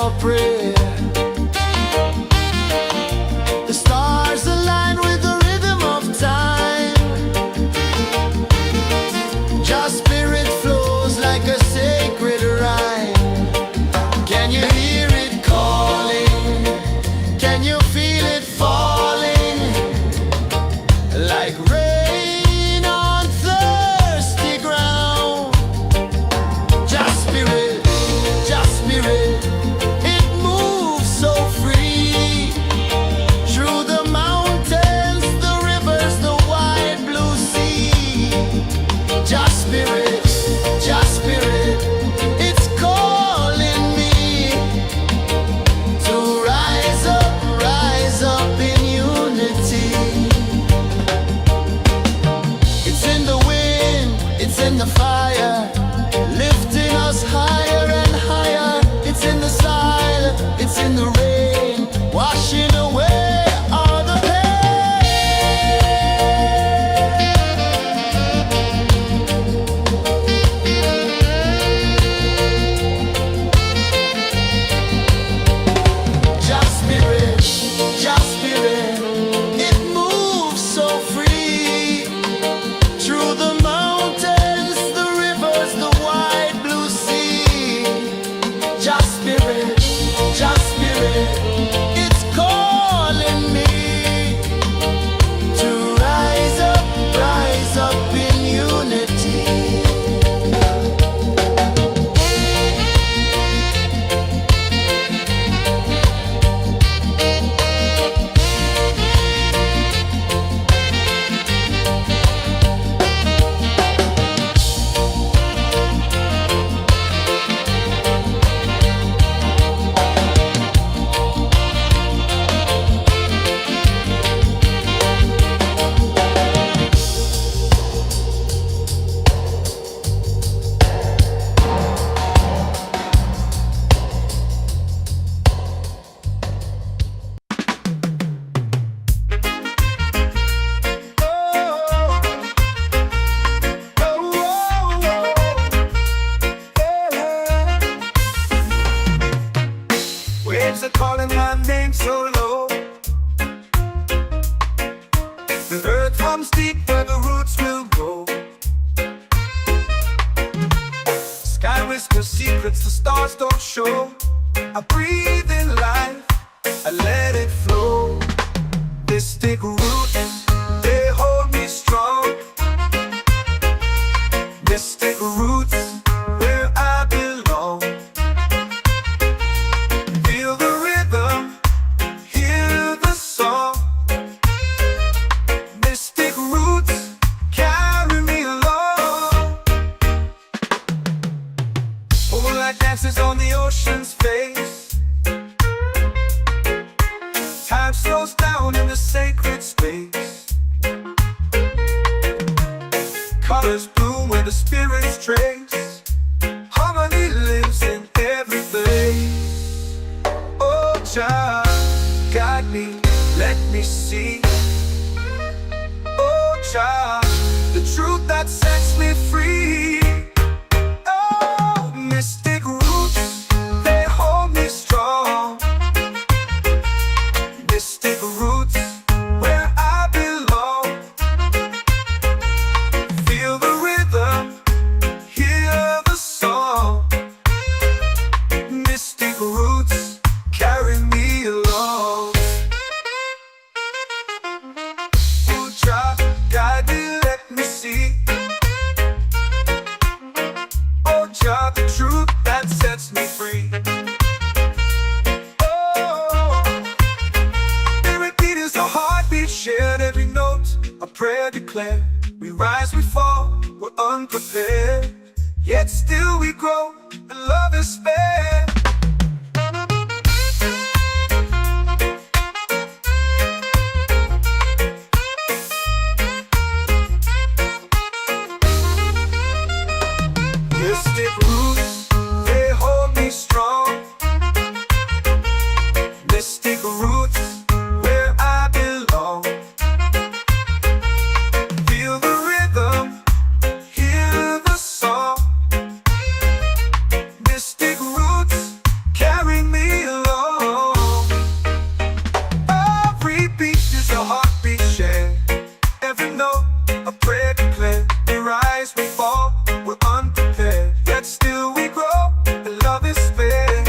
our prayer. The stars align with the rhythm of time. Your spirit flows like a sacred rhyme. Can you hear it calling? Can you feel it falling? Like rain on thirsty ground. Just spirit, it moves so free. Through the mountains, the rivers, the wide blue sea. Just spirit, it's calling me to rise up in unity. It's in the wind, it's in the fire, lifting us higher and higher. It's in the silence, it's in the rain, washing away all the Just spirit, it moves so free. Through the mountains, the rivers, the wide blue sea. Just spirit, it's calling me to rise up in unity. Waves are calling my name so low. The earth hums deep where the roots will grow. Sky whispers secrets the stars don't show. I breathe in life, I let it flow. Mystic roots, they hold me strong. Mystic roots, where I belong. Feel the rhythm, hear the song. Mystic roots, carry me along. Moonlight dances on the ocean's face. Time slows down in the sacred space. Colors bloom where the spirits trace. Harmony lives in every place. Oh, child, guide me, let me see. Oh, child, the truth that sets me free. Oh, mystic roots, they hold me strong. Mystic roots, where I belong. Feel the rhythm, hear the song. Mystic roots, carry me along. Oh, child, guide me, let me see. Oh, child, the truth that sets me free. Oh, every beat is a heartbeat shared, every note a prayer declared. We rise, we fall, we're unprepared, yet still we grow, and love is spared. Mystic roots, they hold me strong. Mystic roots, where I belong. Feel the rhythm, hear the song. Mystic roots, note, a prayer declared. We rise, we fall, we're unprepared. Yet still we grow, and love is spared.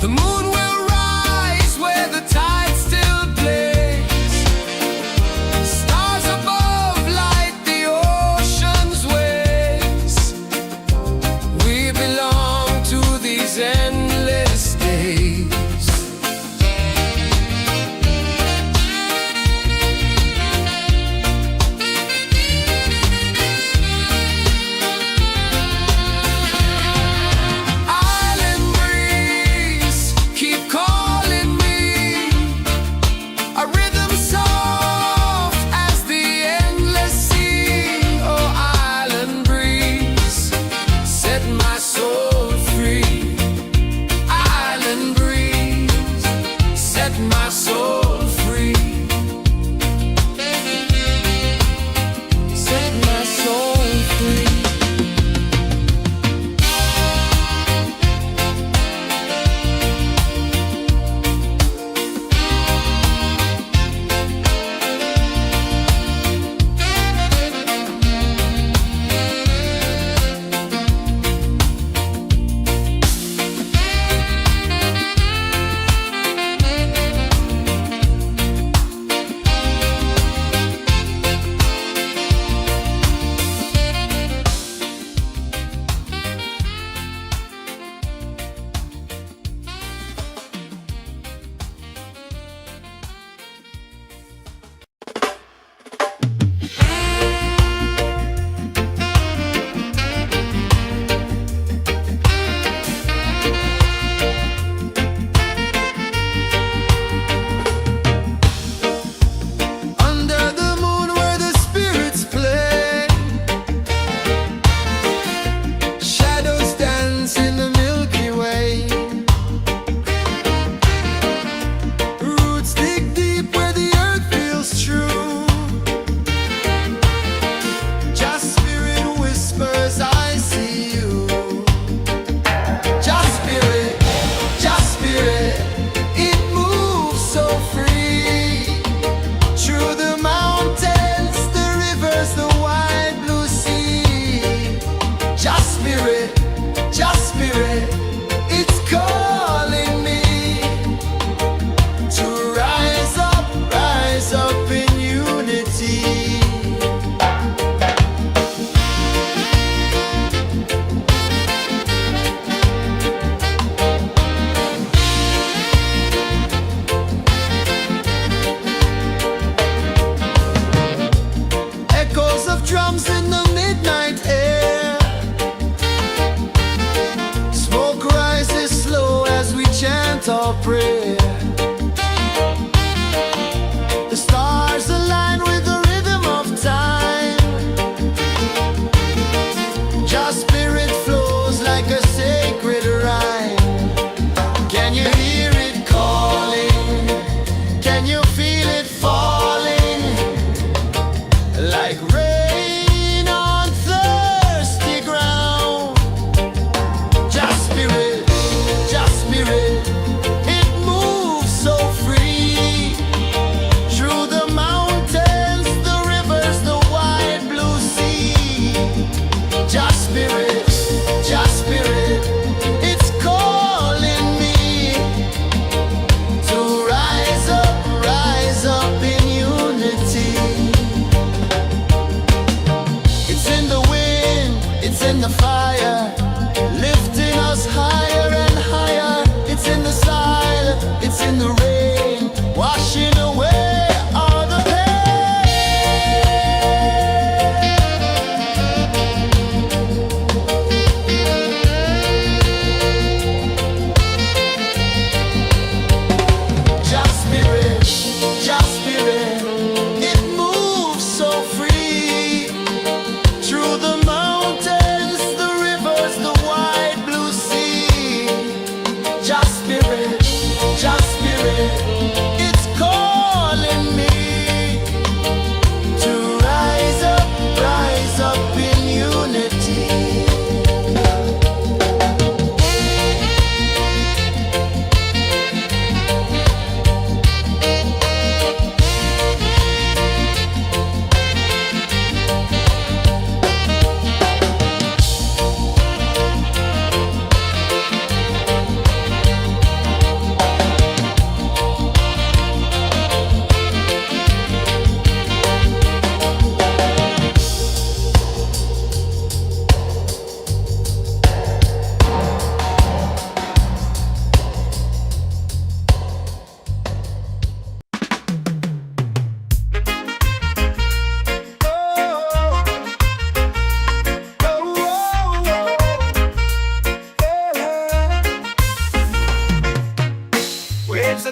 The moon will rise where the tide still plays. Stars above light the ocean's waves. We belong to these endless days. Island breeze, keep calling me. A rhythm soft as the endless sea. Oh, island breeze, set my soul free. Island breeze, set my soul free. Set my soul free. Under the moon where the spirits play, shadows dance in the Milky Way. Roots dig deep where the earth feels true. Just spirit whispers, I see you. Just spirit, it moves so free. Through the mountains, the rivers, the wide blue sea. Just spirit, it's calling me to rise up in unity. Echoes of drums in the midnight air. Smoke rises slow as we chant our prayer. The stars align with the rhythm of time. Just spirit flows like a sacred rhyme. Can you hear it calling? Can you feel it falling? Like rain on thirsty ground. Just spirit, it moves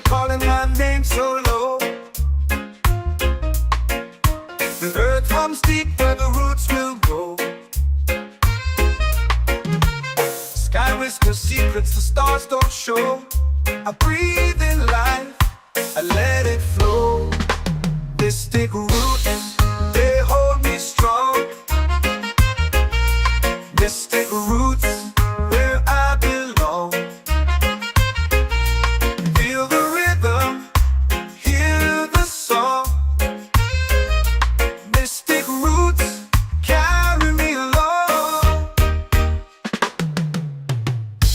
they're calling my name so low. The earth runs deep where the roots will grow. Sky whispers secrets the stars don't show. I breathe in life, I let it flow. Mystic roots, they hold me strong. Mystic roots, where I belong. Feel the rhythm, hear the song. Mystic roots, carry me along.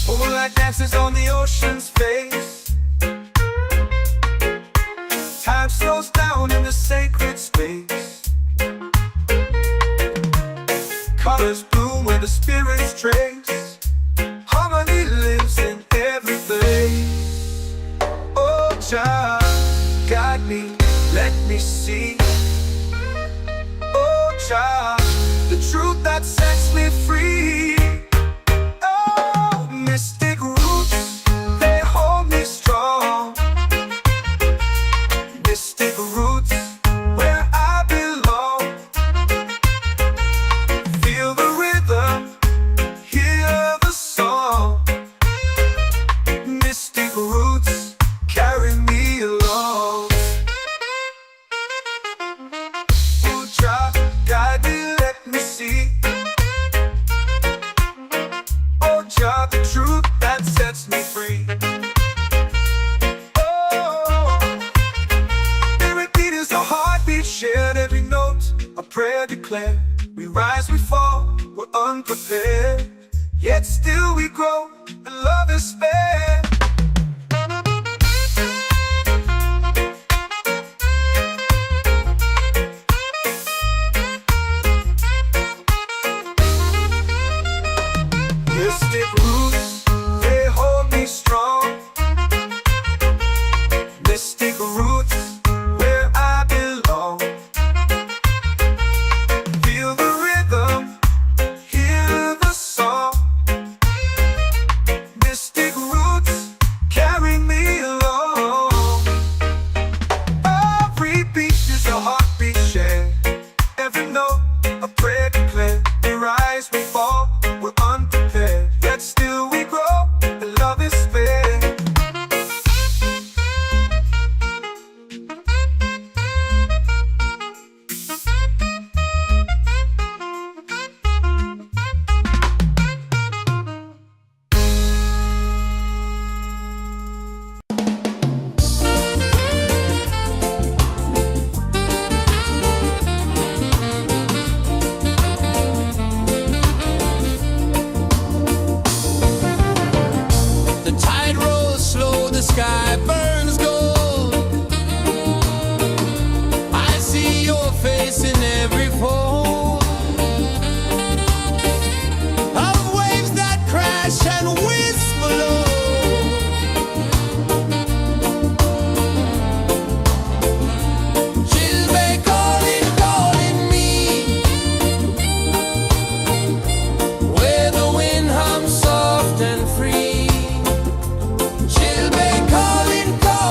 Moonlight dances on the ocean's face. Time slows down in the sacred space. Colors bloom where the spirits trace. Harmony lives in every place. Oh, child, guide me, let me see. Oh, child, the truth that sets me free. Oh, mystic roots, they hold me strong. Mystic roots, where I belong. Feel the rhythm, hear the song. Mystic roots, carry me along. Oh, child, guide me, let me see. Oh, child, the truth that sets me free. A heartbeat shared, every note a prayer declared. We rise, we fall, we're unprepared, yet still we grow, and love is spared. Mystic roots, they hold me strong. Mystic roots, where I belong. Feel the rhythm, hear the song. Mystic roots, carry me along. Every beat is a heartbeat shared. Every note a prayer declared. We rise, we fall, we're unprepared, yet still we grow, and love is spared. The tide rolls slow, the sky burns gold. I see your face in every fold of waves that crash and whisper low. She'll be calling, calling me, where the wind hums soft and free. She'll be calling, calling.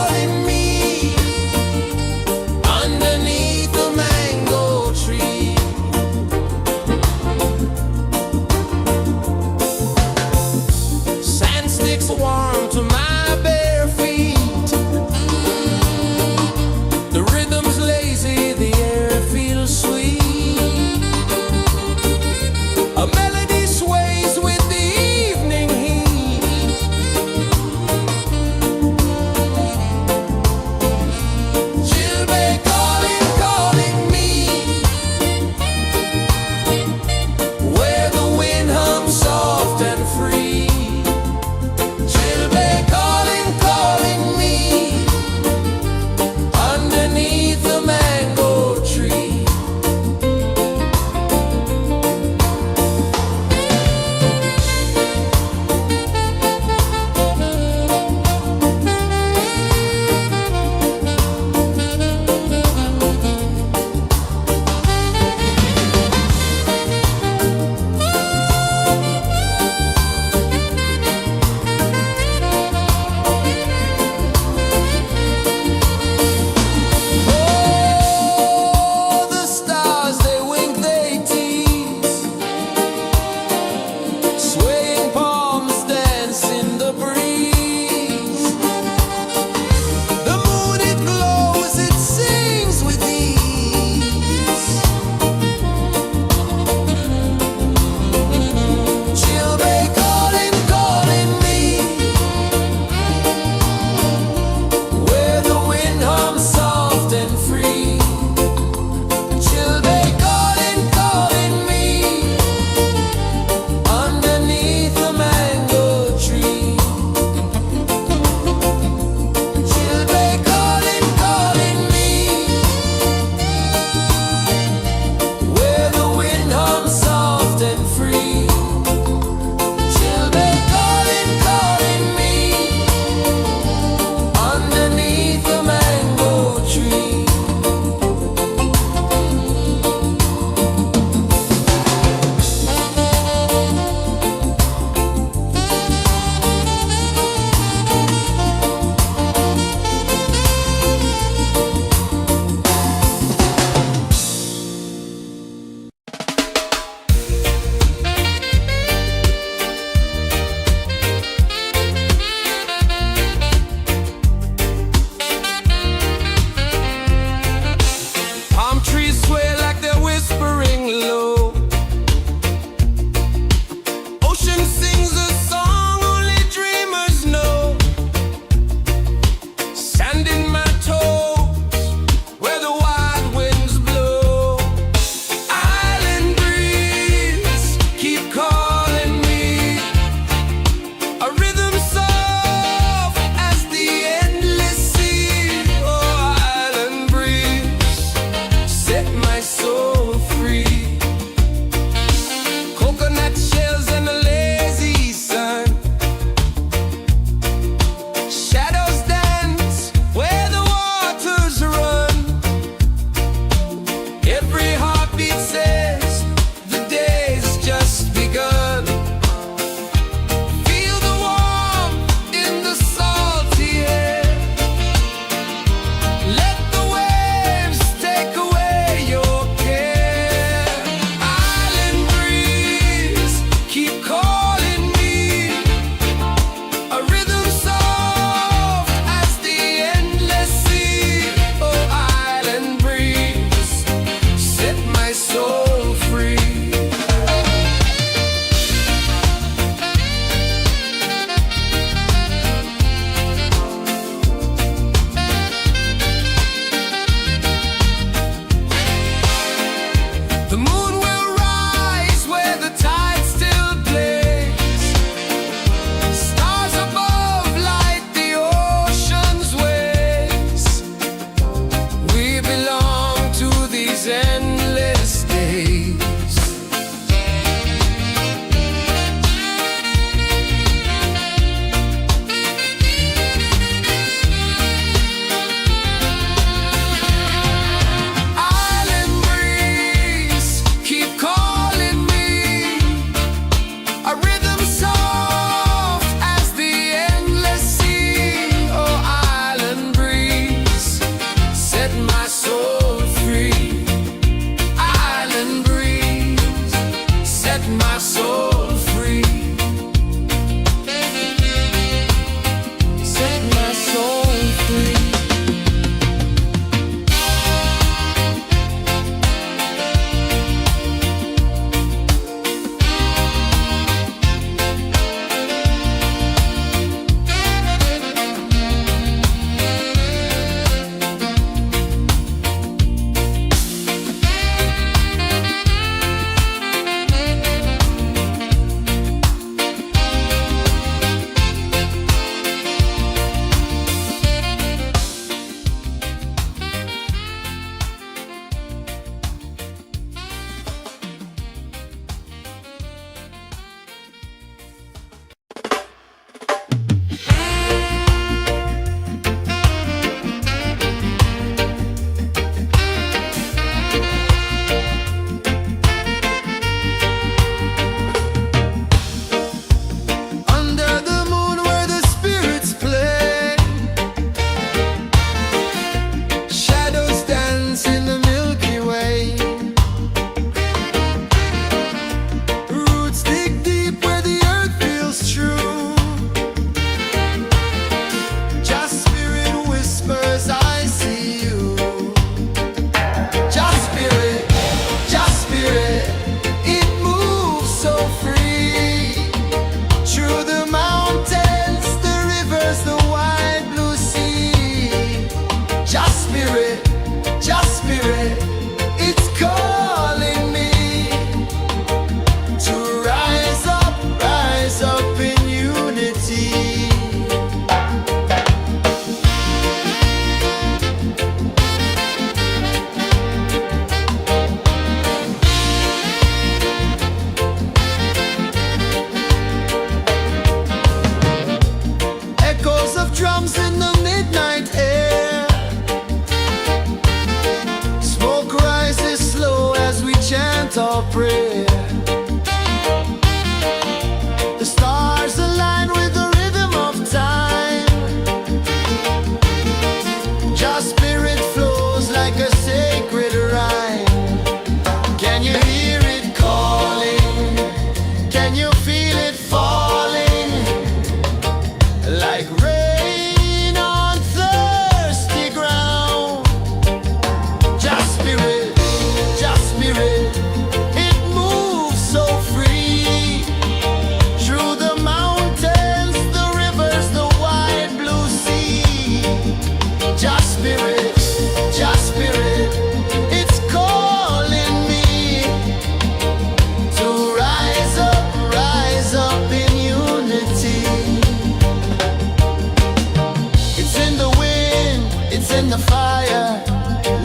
in the fire,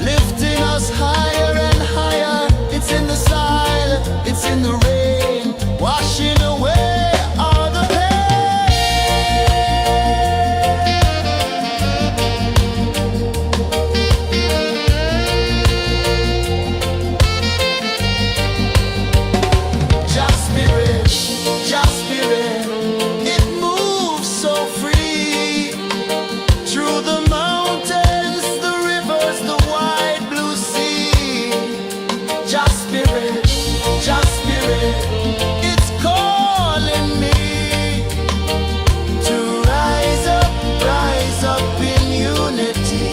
lifting us higher and higher. It's in the silence, it's in the rain, washing away all the Just spirit, it moves so free through the mountains, the rivers, the wide blue sea. Just spirit, it's calling me to rise up in unity.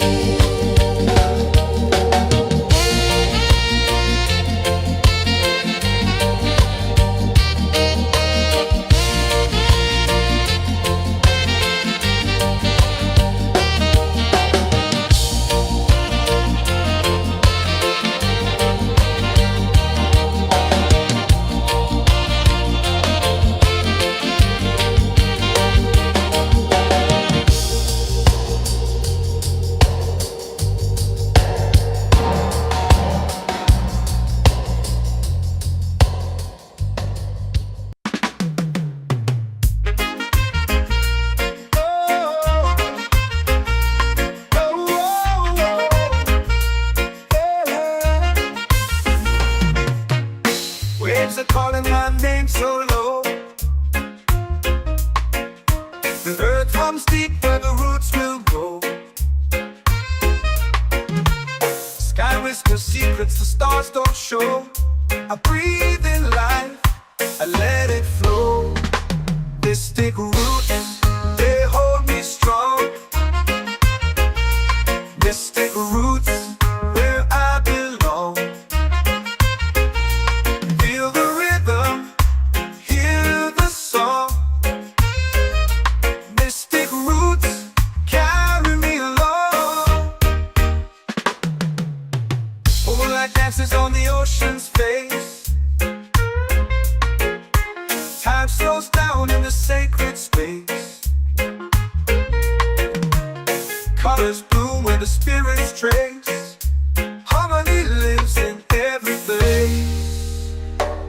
Waves are calling my name so low. The earth hums deep where the roots will go. Sky whispers secrets the stars don't show. I breathe in life, I let it flow. Mystic roots, they hold me strong. Mystic roots, where I belong. Feel the rhythm, hear the song. Mystic roots, carry me along. Moonlight dances on the ocean's face. Time slows down in the sacred space. Colors bloom where the spirits trace. Harmony lives in every place.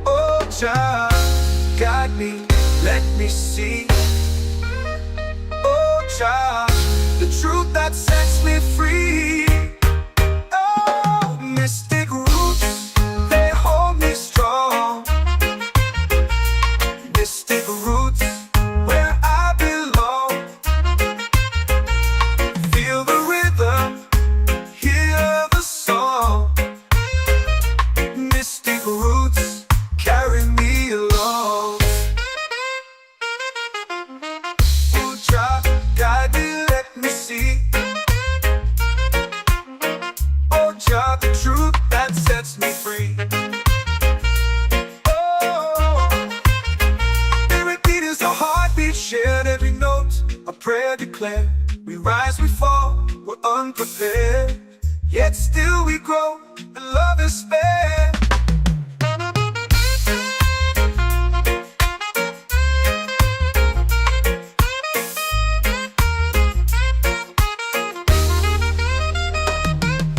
Oh, Jah, guide me, let me see. Oh, Jah, the truth that sets me free. Oh, mystic roots, they hold me strong. Mystic roots, where I belong. Feel the rhythm, hear the song. Mystic roots, carry me along. Oh, Jah, guide me, let me see. Oh, Jah, the truth that sets me free. Oh, spirit beat is a heartbeat, shared every note, a prayer declared. We rise, we fall, we're unprepared, yet still we grow, and love is spared.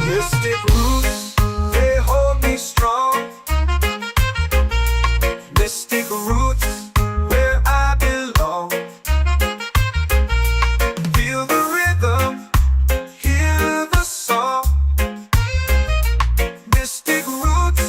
Mystic roots, they hold me strong. Mystic roots, where I belong. Feel the rhythm, hear the song. Mystic roots,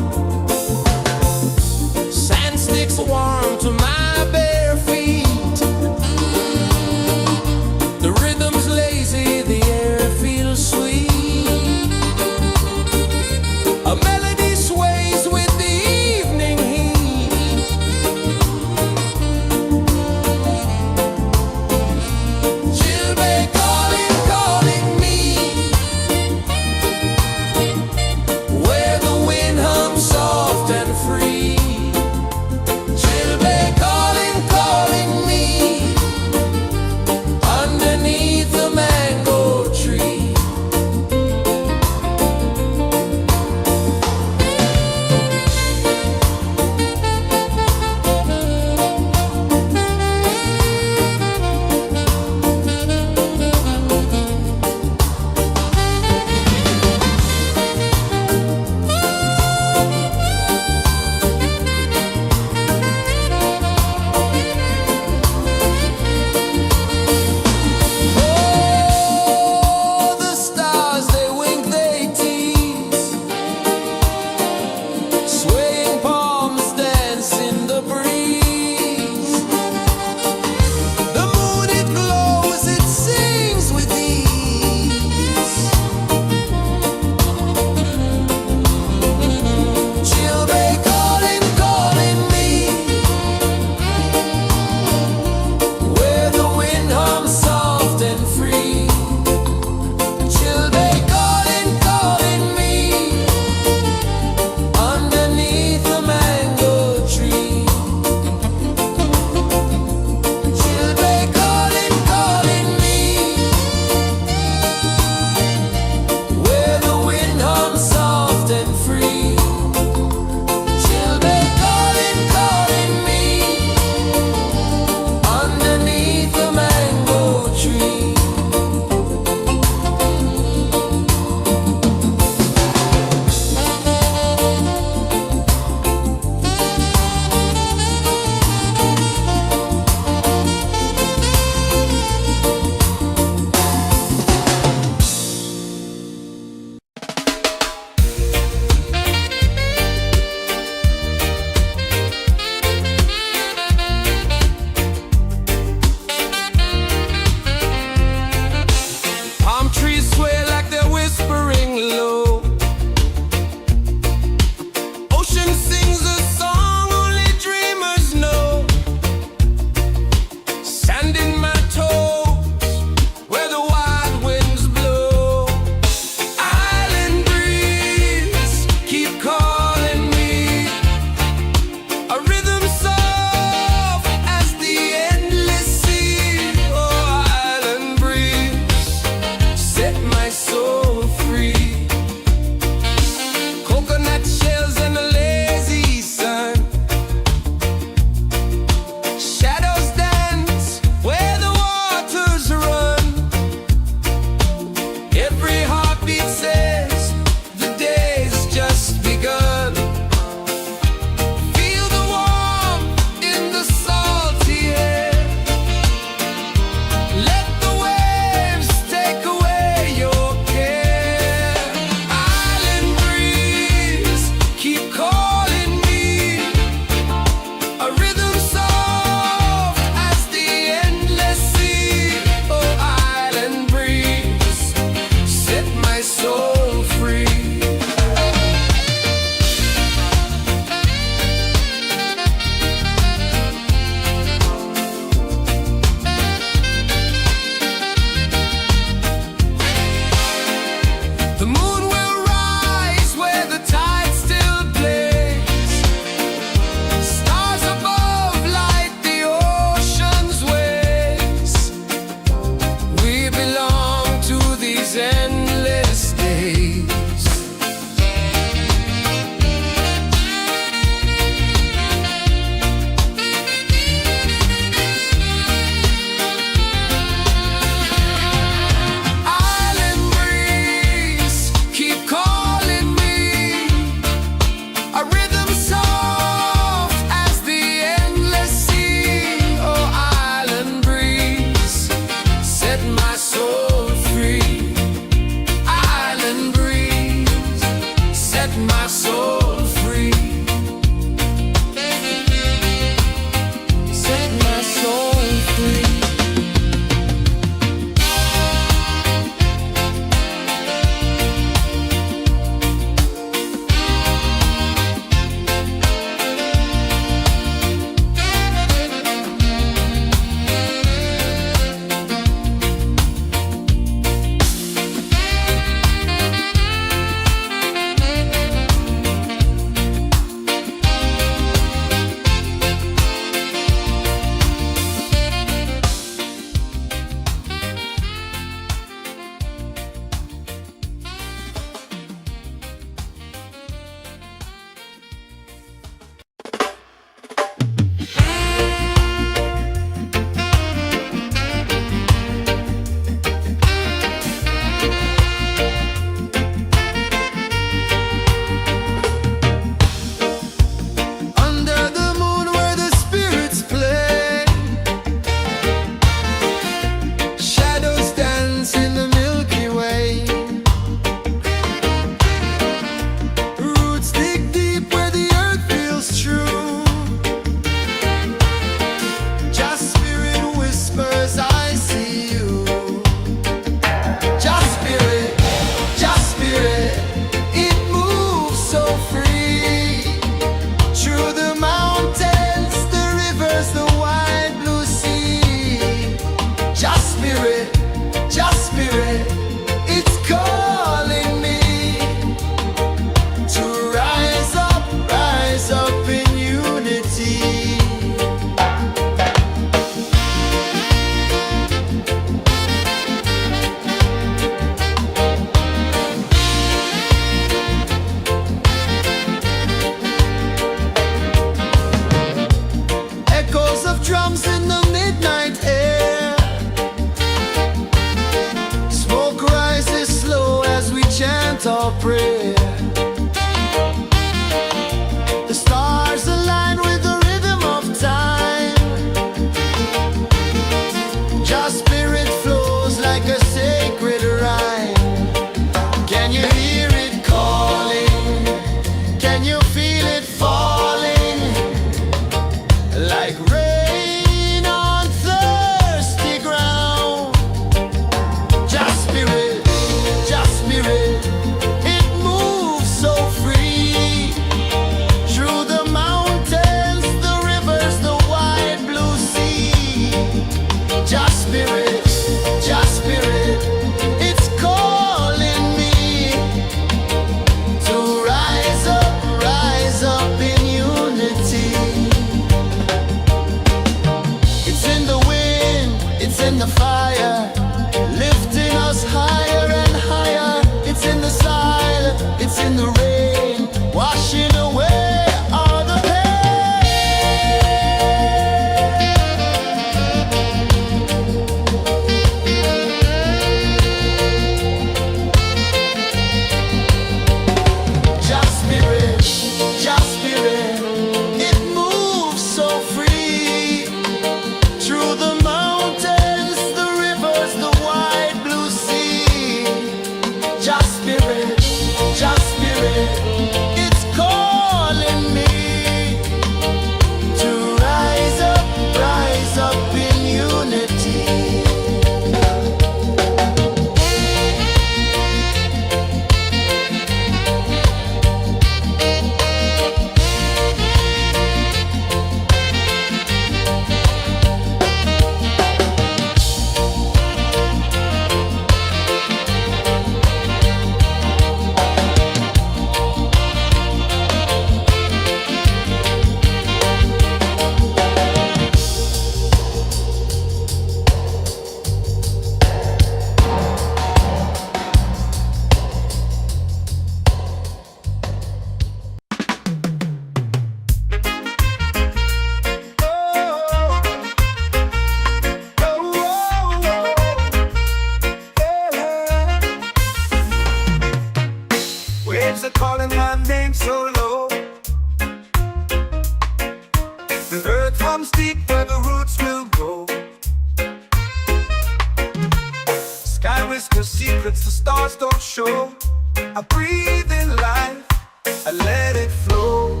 I let it flow.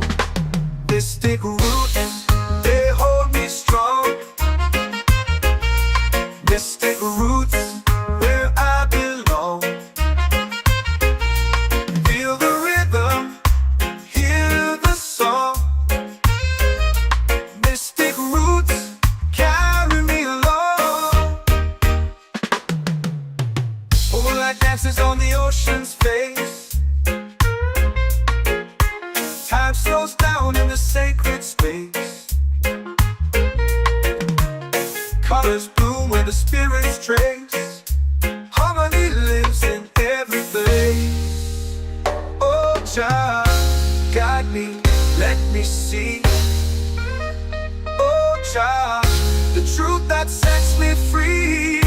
Mystic roots, they hold me strong. Mystic roots, where I belong. Feel the rhythm, hear the song. Mystic roots, carry me along. Moonlight dances on the ocean's face. Time slows down in the sacred space. Colors bloom where the spirits trace. Harmony lives in every place. Oh, child, guide me, let me see. Oh, child, the truth that sets me free.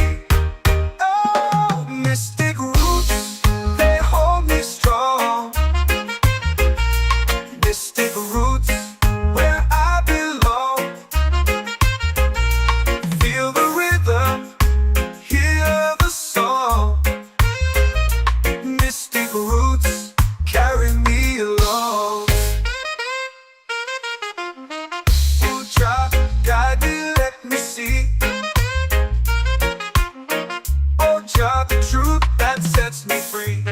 Oh, mystic roots, they hold me strong. Mystic roots, where I belong. Feel the rhythm, hear the song. Mystic roots, carry me along. Oh, child, guide me, let me see. Oh, child, the truth that sets me free.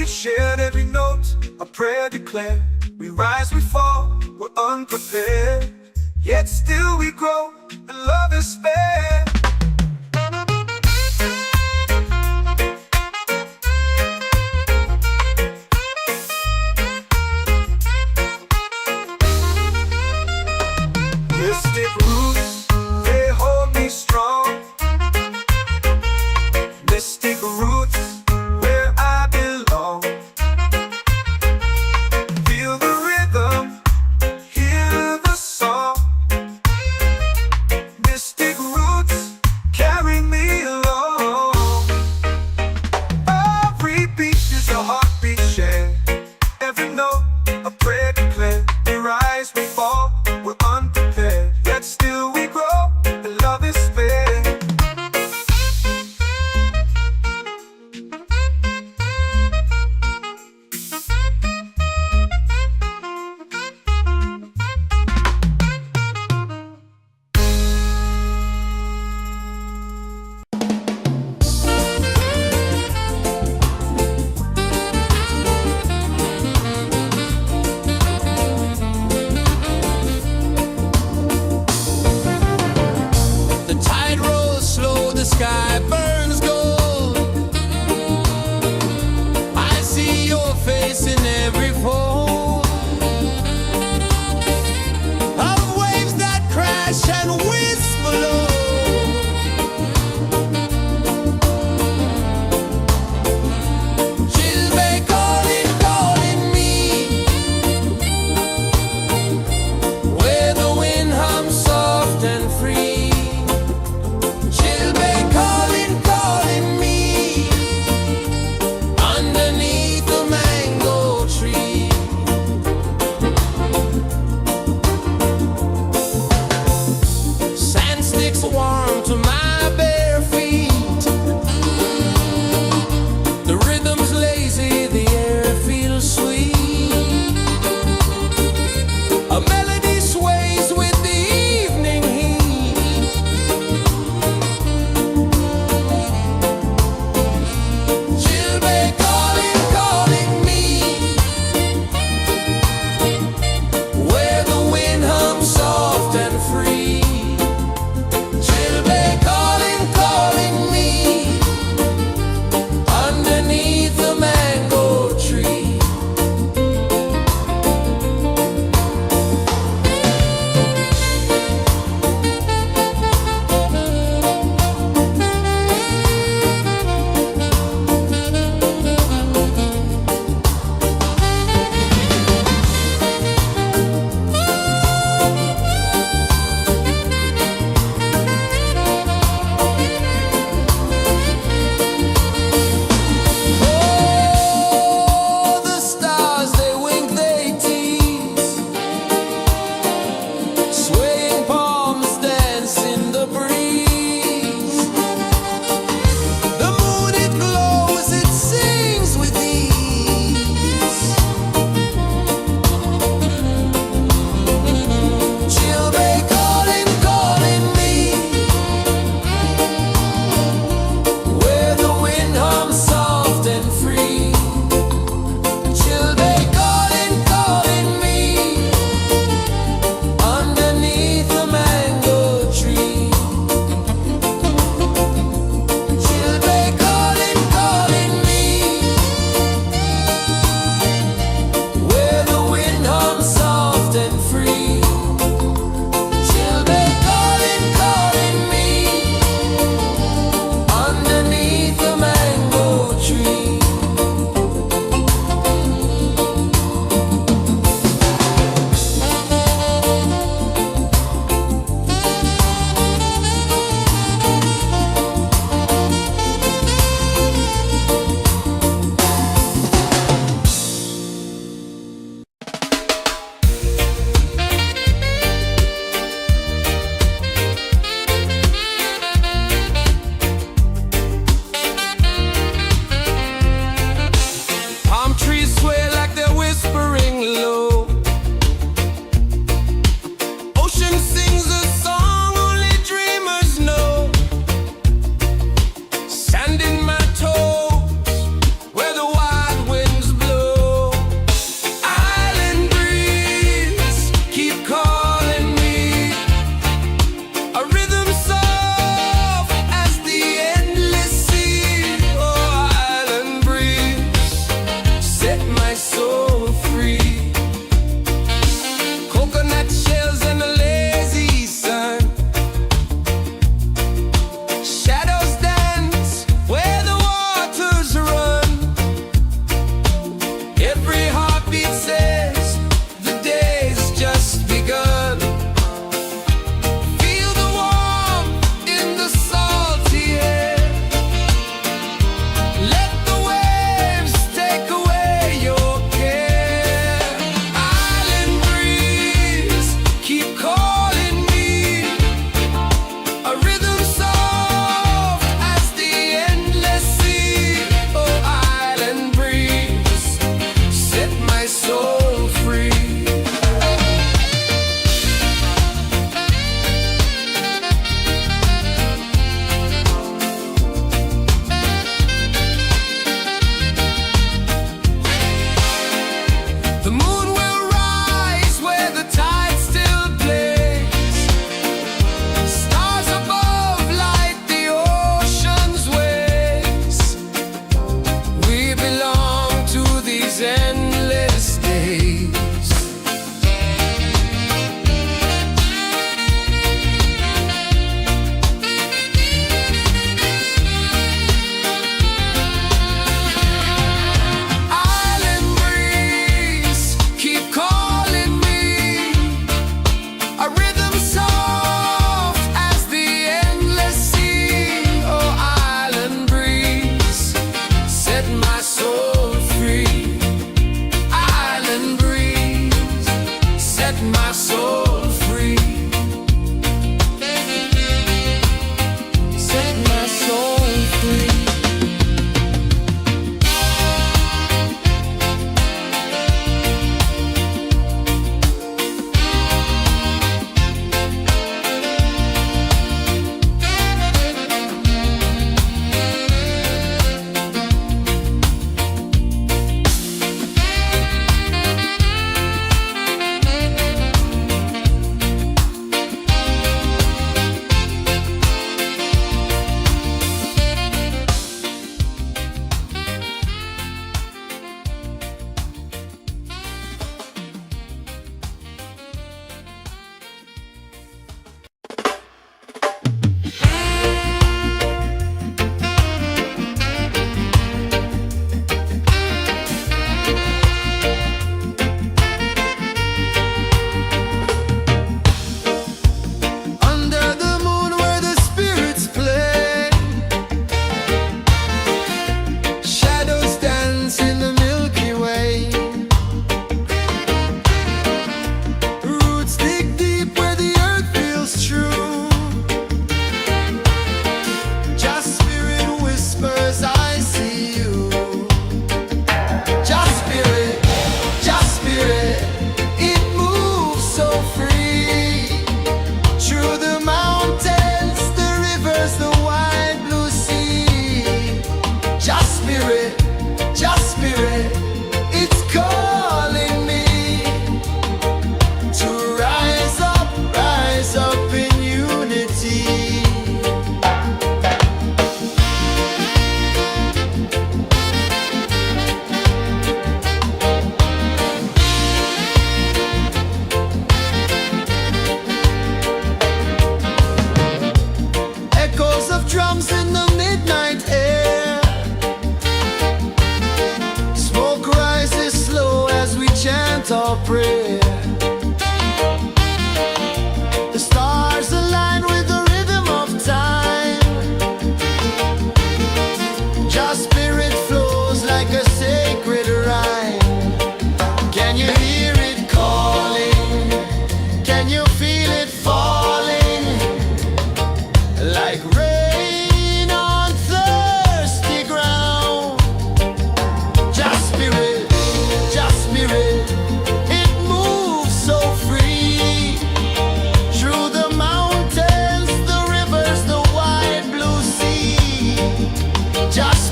Shared every note, a prayer declared. We rise, we fall, we're unprepared. Yet still we grow, and love is spared. Mystic roots, they hold me strong. Mystic roots, where I belong. Feel the rhythm, hear the song. Mystic roots, carry me along. Every beat is a heartbeat shared. Every note, a prayer declared. We rise, we fall, we're unprepared. Yet still we grow, and love is spared.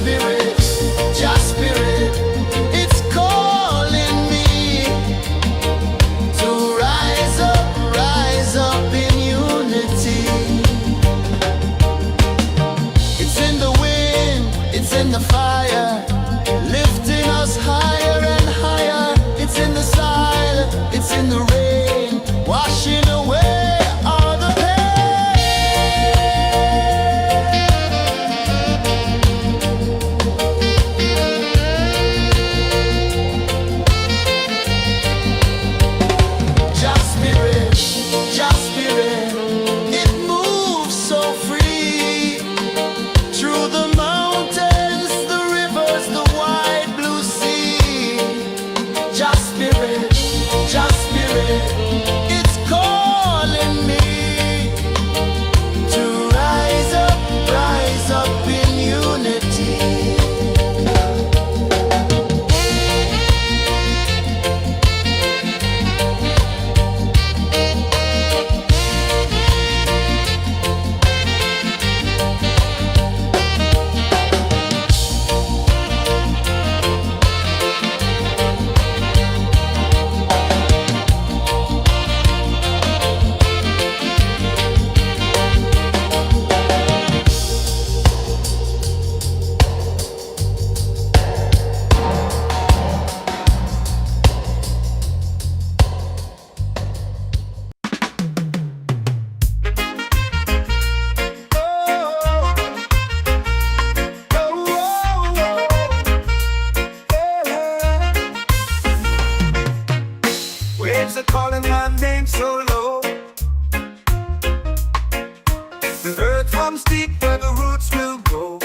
spirit, just spirit, it's calling me to rise up in unity. It's in the wind, it's in the fire, lifting us higher and higher. It's in the silence, it's in the rain, washing away all the just spirit, it moves so free through the mountains, the rivers, the wide blue sea. Just spirit, it's calling me to rise up in unity. Waves are calling my name so low. The earth runs deep where the roots will grow.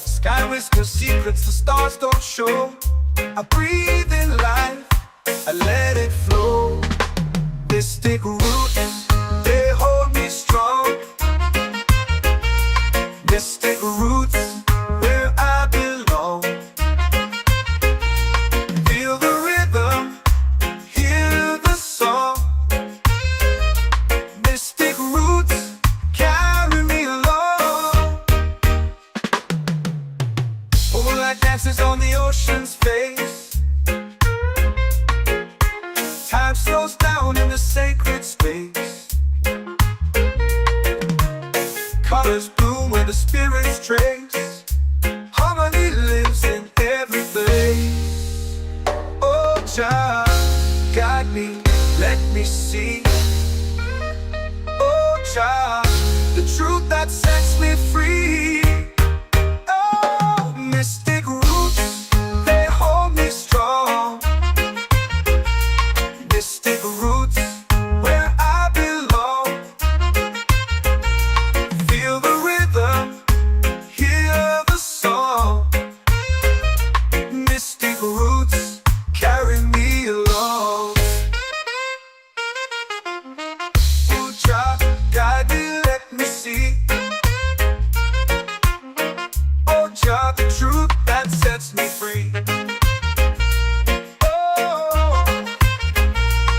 Sky whispers secrets the stars don't show. I breathe in life, I let it flow. Mystic roots, they hold me strong. Mystic roots, where I belong. Feel the rhythm, hear the song. Mystic roots, carry me along. Moonlight dances on the ocean's face. Time slows down in the sacred space. Colors bloom where the spirits trace. Harmony lives in every place. Oh, Jah, guide me, let me see. Oh, Jah, the truth that sets me free. Oh, mystic roots, they hold me strong. Mystic roots, where I belong. Feel the rhythm, hear the song. Mystic roots, carry me along. Oh, Jah, guide me, let me see. Oh, Jah, the truth that sets me free. Oh,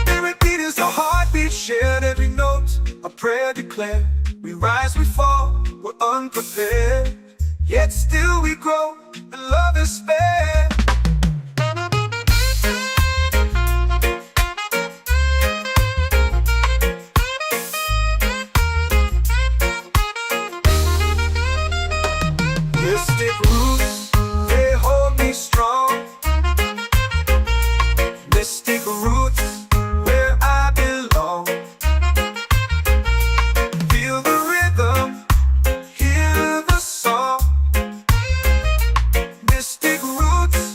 spirit beat is a heartbeat, shared every note. A prayer declared. We rise, we fall, we're unprepared. Yet still we grow, and love is spared. Mystic roots, they hold me strong. Mystic roots, where I belong. Feel the rhythm, hear the song. Mystic roots,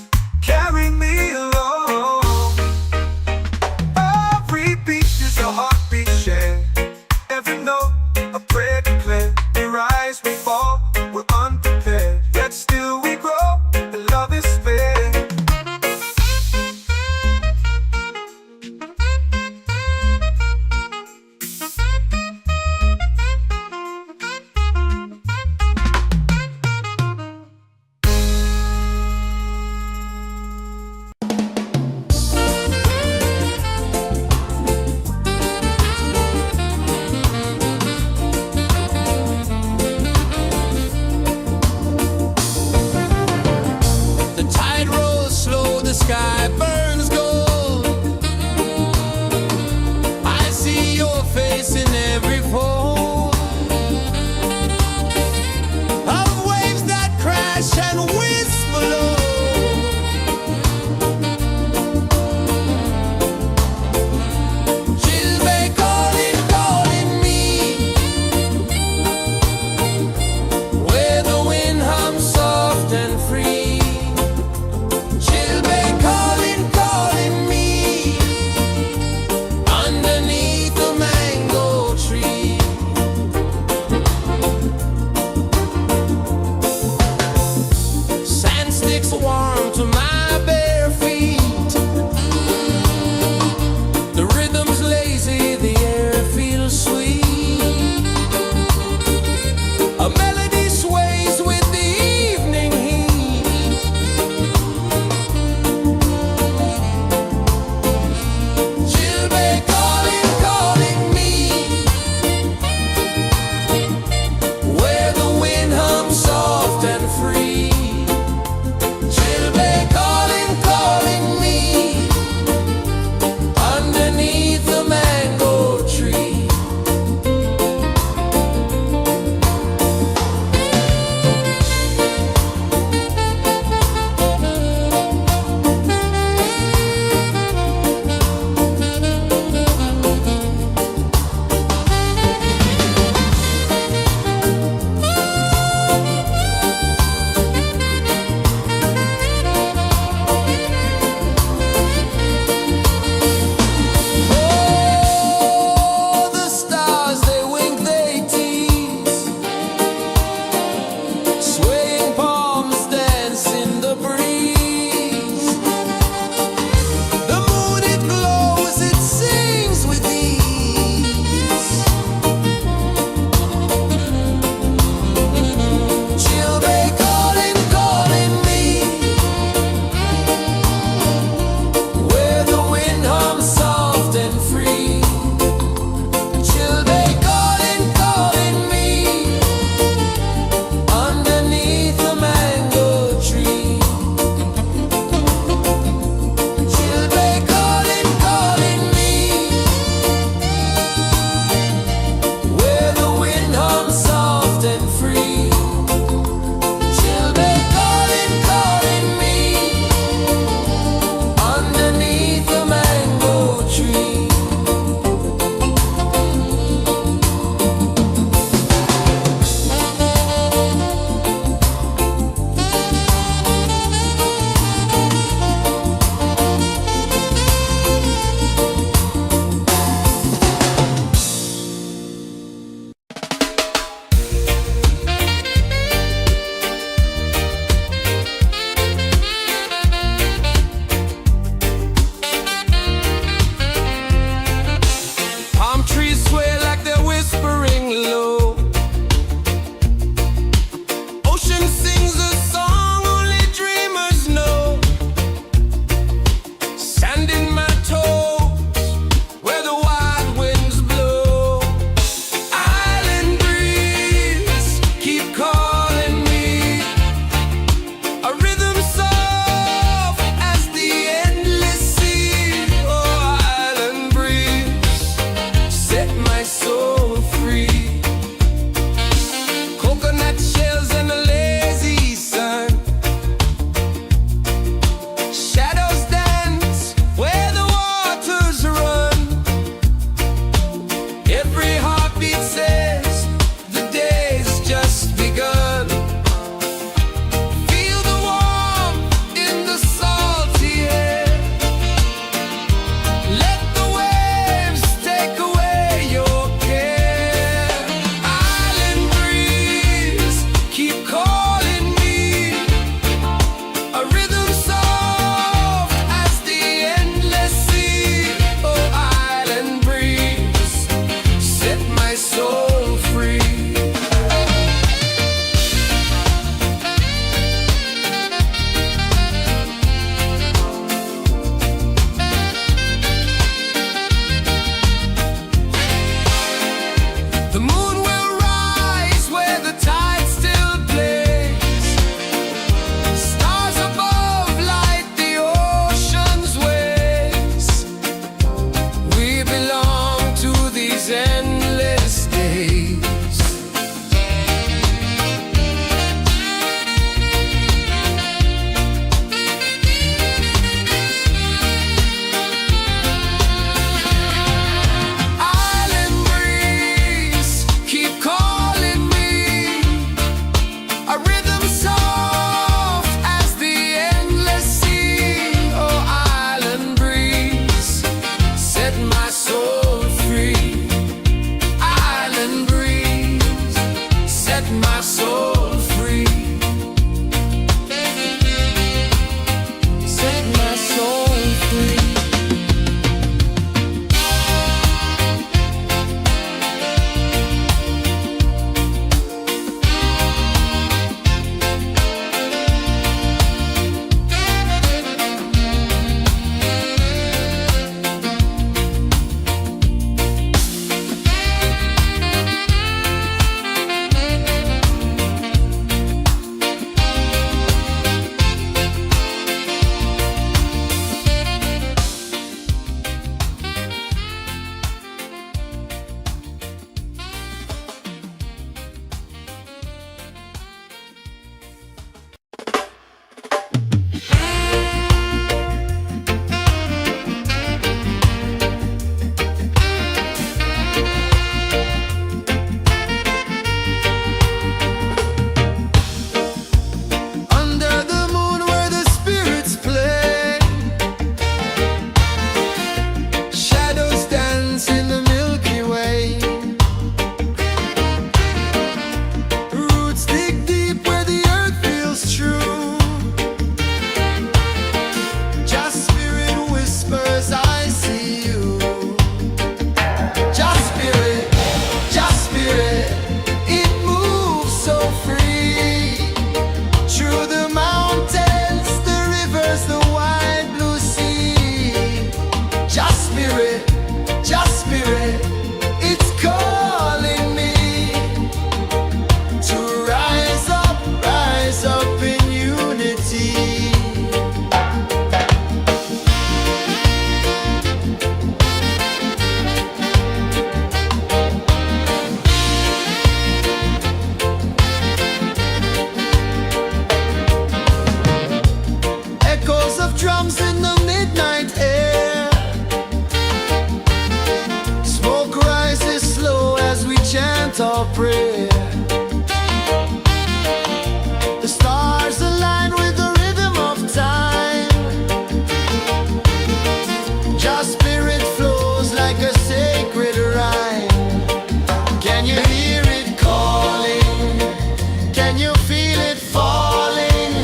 feel it falling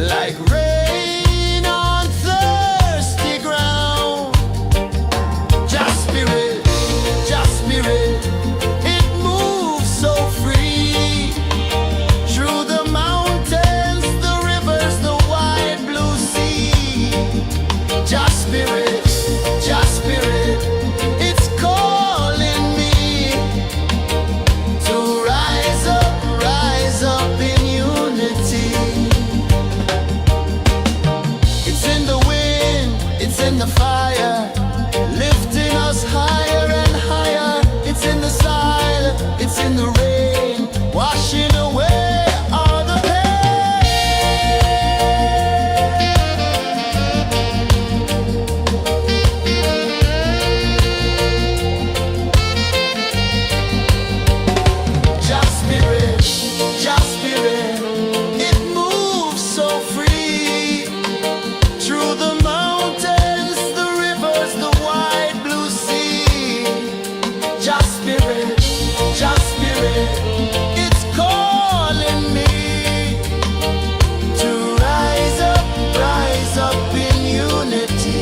like rain on thirsty ground. Just spirit, it moves so free through the mountains, the rivers, the wide blue sea. Just spirit, it's calling me to rise up in unity. It's in the wind, it's in the fire, lifting us higher and higher. It's in the silence, it's in the rain, washing away all the Just spirit, it moves so free through the mountains, the rivers, the wide blue sea. Just spirit, it's calling me to rise up in unity.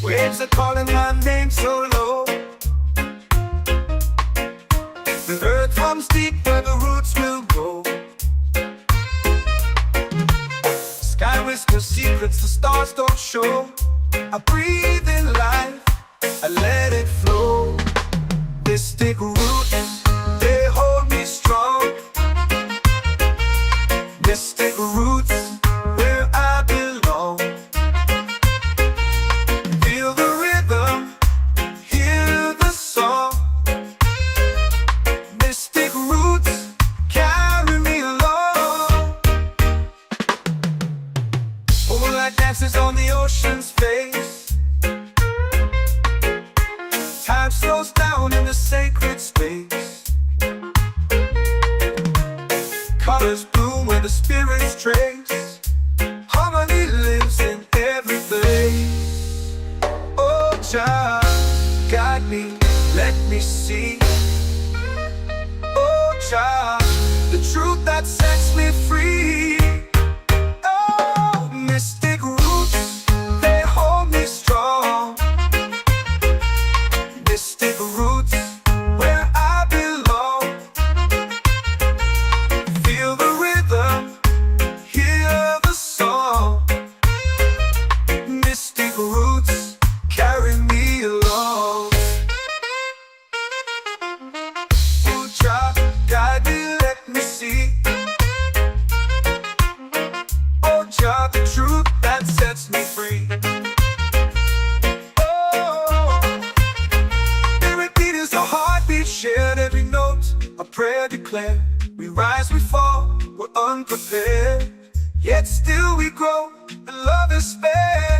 Waves are calling my name so low. The earth runs deep where the roots will grow. Sky whispers secrets the stars don't show. I breathe in life, I let it flow. Mystic roots, they hold me strong. Mystic roots, where I belong. Feel the rhythm, hear the song. Mystic roots, carry me along. Moonlight dances on the ocean's face. Time slows down in the sacred space. Colors bloom where the spirits trace. Harmony lives in every place. Oh, child, guide me, let me see. Oh, child, the truth that sets me free. Oh, mystic roots, they hold me strong. Mystic roots, where I belong. Feel the rhythm, hear the song. Mystic roots, carry me along. Oh, child, guide me, let me see. Oh, child, the truth that sets me free. Oh, spirit beat is a heartbeat, shared every note. A prayer declared. We rise, we fall, we're unprepared. Yet still we grow, and love is spared.